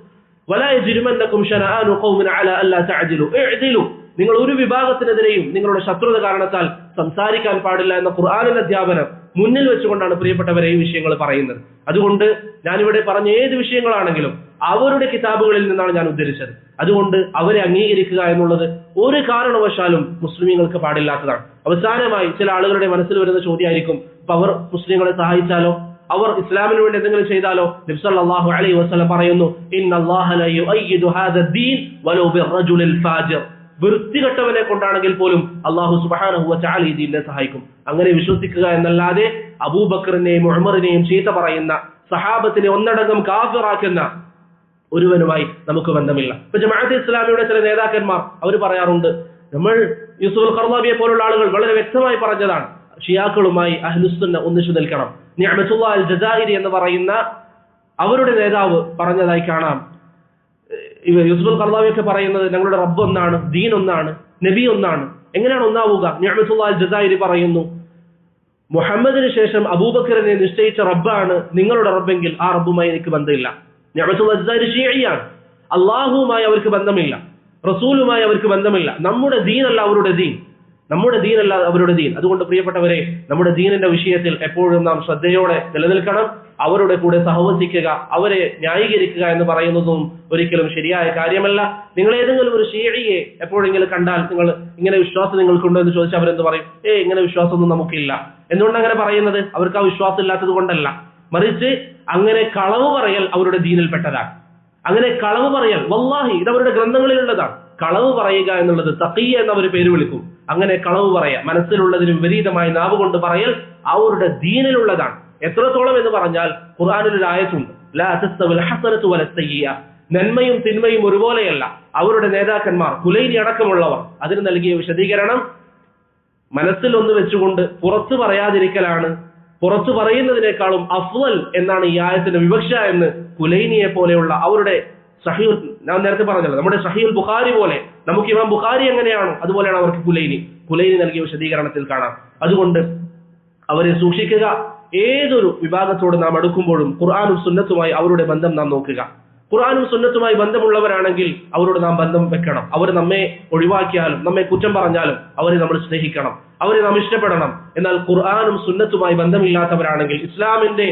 വലാ യജ്രിമന്നകും ശനആനു ഖൗമിൻ അലാ അല്ലാ തഅദിലു ഇഅ്ദിലു. നിങ്ങൾ ഒരു വിഭാഗത്തിനെതിരെയും നിങ്ങളുടെ ശത്രുത കാരണത്താൽ സംസാരിക്കാൻ പാടില്ല എന്ന ഖുർആനിന്റെ അധ്യാപനം മുന്നിൽ വെച്ചുകൊണ്ടാണ് പ്രിയപ്പെട്ടവരെ ഈ വിഷയങ്ങൾ പറയുന്നത്. അതുകൊണ്ട് ഞാനിവിടെ പറഞ്ഞ ഏത് വിഷയങ്ങളാണെങ്കിലും അവരുടെ കിതാബുകളിൽ നിന്നാണ് ഞാൻ ഉദ്ധരിച്ചത്. അതുകൊണ്ട് അവരെ അംഗീകരിക്കുക എന്നുള്ളത് ഒരു കാരണവശാലും മുസ്ലിമീങ്ങൾക്ക് പാടില്ലാത്തതാണ്. അവസാനമായി ചില ആളുകളുടെ മനസ്സിൽ വരുന്ന ചോദ്യമായിരിക്കും, അപ്പൊ അവർ മുസ്ലിങ്ങളെ സഹായിച്ചാലോ, അവർ ഇസ്ലാമിന് വേണ്ടി എന്തെങ്കിലും ചെയ്താലോ? നബി സല്ലല്ലാഹു അലൈഹി വസല്ലം പറയുന്നു, ഇന്നല്ലാഹ ല യുഅയ്യിദു ഹാദ ദീൻ വലൗ ബിർറജുലിൽ ഫാജിർ. വൃത്തികെട്ടവനെ കൊണ്ടാണെങ്കിൽ പോലും അല്ലാഹു സുബ്ഹാനഹു വ തആല ഈ ദീനിനെ സഹായിക്കും. അങ്ങനെ വിശ്വസിക്കുക എന്നല്ലാതെ അബൂബക്കറിനെയും ഉമറിനെയും ചീത്ത പറയുന്ന, സഹാബത്തിനെ ഒന്നടങ്കം കാഫിറാക്കുന്ന ഒരുവനുമായി നമുക്ക് ബന്ധമില്ല. ഇപ്പൊ ജമാഅത്തെ ഇസ്ലാമിയുടെ ചില നേതാക്കന്മാർ അവർ പറയാറുണ്ട്, നമ്മൾ യൂസുഫ് ഖർദാവിയെ പോലുള്ള ആളുകൾ വളരെ വ്യക്തമായി പറഞ്ഞതാണ്, ഷിയാക്കളുമായി അഹ്ലുസുന്ന ഒന്നിച്ചു നിൽക്കണം. നിഅമത്തുല്ലാഹ് അൽ ജസാഇരി എന്ന് പറയുന്ന അവരുടെ നേതാവ് പറഞ്ഞതായി കാണാം. യൂസുഫ് ഖർദാവിയൊക്കെ പറയുന്നത് ഞങ്ങളുടെ റബ്ബ് ഒന്നാണ്, ദീൻ ഒന്നാണ്, നബി ഒന്നാണ്. എങ്ങനെയാണ് ഒന്നാവുക? നിഅമത്തുല്ലാഹ് അൽ ജസാഇരി പറയുന്നു, മുഹമ്മദിന് ശേഷം അബൂബക്കറിനെ നിശ്ചയിച്ച റബ്ബാണ് നിങ്ങളുടെ റബ്ബെങ്കിൽ ആ റബ്ബുമായി എനിക്ക് ബന്ധമില്ല. നിഅമത്തുല്ലാഹ് അൽ ജസാഇരി ഷിയയാണ്. അള്ളാഹുവുമായി അവർക്ക് ബന്ധമില്ല, റസൂലുമായി അവർക്ക് ബന്ധമില്ല. നമ്മുടെ ദീനല്ല അവരുടെ ദീൻ. നമ്മുടെ ദീനല്ല അവരുടെ ദീൻ. അതുകൊണ്ട് പ്രിയപ്പെട്ടവരെ, നമ്മുടെ ദീനിന്റെ വിഷയത്തിൽ എപ്പോഴും നാം ശ്രദ്ധയോടെ നിലനിൽക്കണം. അവരുടെ കൂടെ സഹവസിക്കുക, അവരെ ന്യായീകരിക്കുക എന്ന് പറയുന്നതും ഒരിക്കലും ശരിയായ കാര്യമല്ല. നിങ്ങൾ ഏതെങ്കിലും ഒരു ഷിയയെ എപ്പോഴെങ്കിലും കണ്ടാൽ നിങ്ങൾ ഇങ്ങനെ വിശ്വാസം നിങ്ങൾക്കുണ്ടോ എന്ന് ചോദിച്ചാൽ അവരെന്ത് പറയും? ഇങ്ങനെ വിശ്വാസമൊന്നും നമുക്കില്ല. എന്തുകൊണ്ട് അങ്ങനെ പറയുന്നത്? അവർക്ക് ആ വിശ്വാസം ഇല്ലാത്തത് കൊണ്ടല്ല, മറിച്ച് അങ്ങനെ കളവ് പറയൽ അവരുടെ ദീനിൽപ്പെട്ടതാണ്. അങ്ങനെ കളവ് പറയൽ വല്ലാഹി ഇത് അവരുടെ ഗ്രന്ഥങ്ങളിലുള്ളതാണ്. കളവ് പറയുക എന്നുള്ളത് തഖിയ എന്നവർ പേര് വിളിക്കും. അങ്ങനെ കളവ് പറയാം, മനസ്സിലുള്ളതിന് വിപരീതമായി നാവ് കൊണ്ട് പറയൽ അവരുടെ ദീനിലുള്ളതാണ്. എത്രത്തോളം എന്ന് പറഞ്ഞാൽ ഖുർആനിൽ ഒരു ആയത്തുണ്ട്, ലാ തസ്തവിൽ ഹസനതു വലസ്സയ്യിഅ, നന്മയും തിന്മയും ഒരുപോലെയല്ല. അവരുടെ നേതാക്കന്മാർ കുലൈനി അടക്കമുള്ളവർ അതിന് നൽകിയ വിശദീകരണം, മനസ്സിൽ ഒന്ന് വെച്ചുകൊണ്ട് പുറത്തു പറയാതിരിക്കലാണ് പുറത്തു പറയുന്നതിനേക്കാളും അഫ്ളൽ എന്നാണ് ഈ ആയത്തിന്റെ വിവക്ഷ എന്ന് കുലൈനിയെ പോലെയുള്ള അവരുടെ സഹീഹ്, ഞാൻ നേരത്തെ പറഞ്ഞല്ലോ, നമ്മുടെ സഹീഹുൽ ബുഖാരി പോലെ നമുക്ക് ഇമാം ബുഖാരി എങ്ങനെയാണോ അതുപോലെയാണ് അവർക്ക് കുലൈനി നൽകിയ വിശദീകരണത്തിൽ കാണാം. അതുകൊണ്ട് അവരെ സൂക്ഷിക്കുക. ഏതൊരു വിഭാഗത്തോട് നാം അടുക്കുമ്പോഴും ഖുർആനും സുന്നത്തുമായി അവരുടെ ബന്ധം നാം നോക്കുക. ഖുർആനും സുന്നത്തുമായി ബന്ധമുള്ളവരാണെങ്കിൽ അവരോട് നാം ബന്ധം വെക്കണം. അവർ നമ്മെ ഒഴിവാക്കിയാലും നമ്മെ കുറ്റം പറഞ്ഞാലും അവരെ നമ്മൾ സ്നേഹിക്കണം, അവരെ നാം ഇഷ്ടപ്പെടണം. എന്നാൽ ഖുർആനും സുന്നത്തുമായി ബന്ധമില്ലാത്തവരാണെങ്കിൽ, ഇസ്ലാമിന്റെ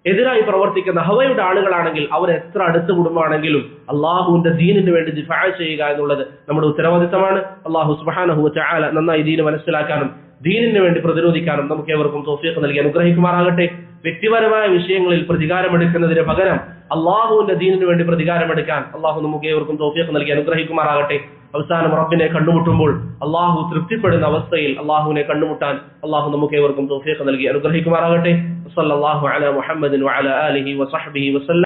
എതിരായി പ്രവർത്തിക്കുന്ന ഹവയുടെ ആളുകളാണെങ്കിൽ, അവർ എത്ര അടുത്ത കുടുംബമാണെങ്കിലും അള്ളാഹുവിന്റെ ദീനിന് വേണ്ടി ദിഫാ ചെയ്യുക എന്നുള്ളത് നമ്മുടെ ഉത്തരവാദിത്തമാണ്. അള്ളാഹു സുബ്ഹാനഹു വ തആല നന്നായി ദീന് മനസ്സിലാക്കാനും ദീനിന് വേണ്ടി പ്രതിരോധിക്കാനും നമുക്ക് ഏവർക്കും തൗഫീഖ് നൽകി അനുഗ്രഹിക്കുമാറാകട്ടെ. വ്യക്തിപരമായ വിഷയങ്ങളിൽ പ്രതികാരമെടുക്കുന്നതിന് പകരം അള്ളാഹുവിന്റെ ദീനിന് വേണ്ടി പ്രതികാരമെടുക്കാൻ അള്ളാഹു നമുക്ക് ഏവർക്കും തൗഫീഖ് നൽകി അനുഗ്രഹിക്കുമാറാകട്ടെ. അവസാനം റബ്ബിനെ കണ്ടുമുട്ടുമ്പോൾ അള്ളാഹു തൃപ്തിപ്പെടുന്ന അവസ്ഥയിൽ അള്ളാഹുവിനെ കണ്ടുമുട്ടാൻ അള്ളാഹു നമുക്ക് ഏവർക്കും തൗഫീഖ് നൽകി അനുഗ്രഹിക്കുമാറാകട്ടെ. സല്ലല്ലാഹു അലാ മുഹമ്മദിൻ വഅലാ ആലിഹി വസഹ്ബിഹി വസല്ലം.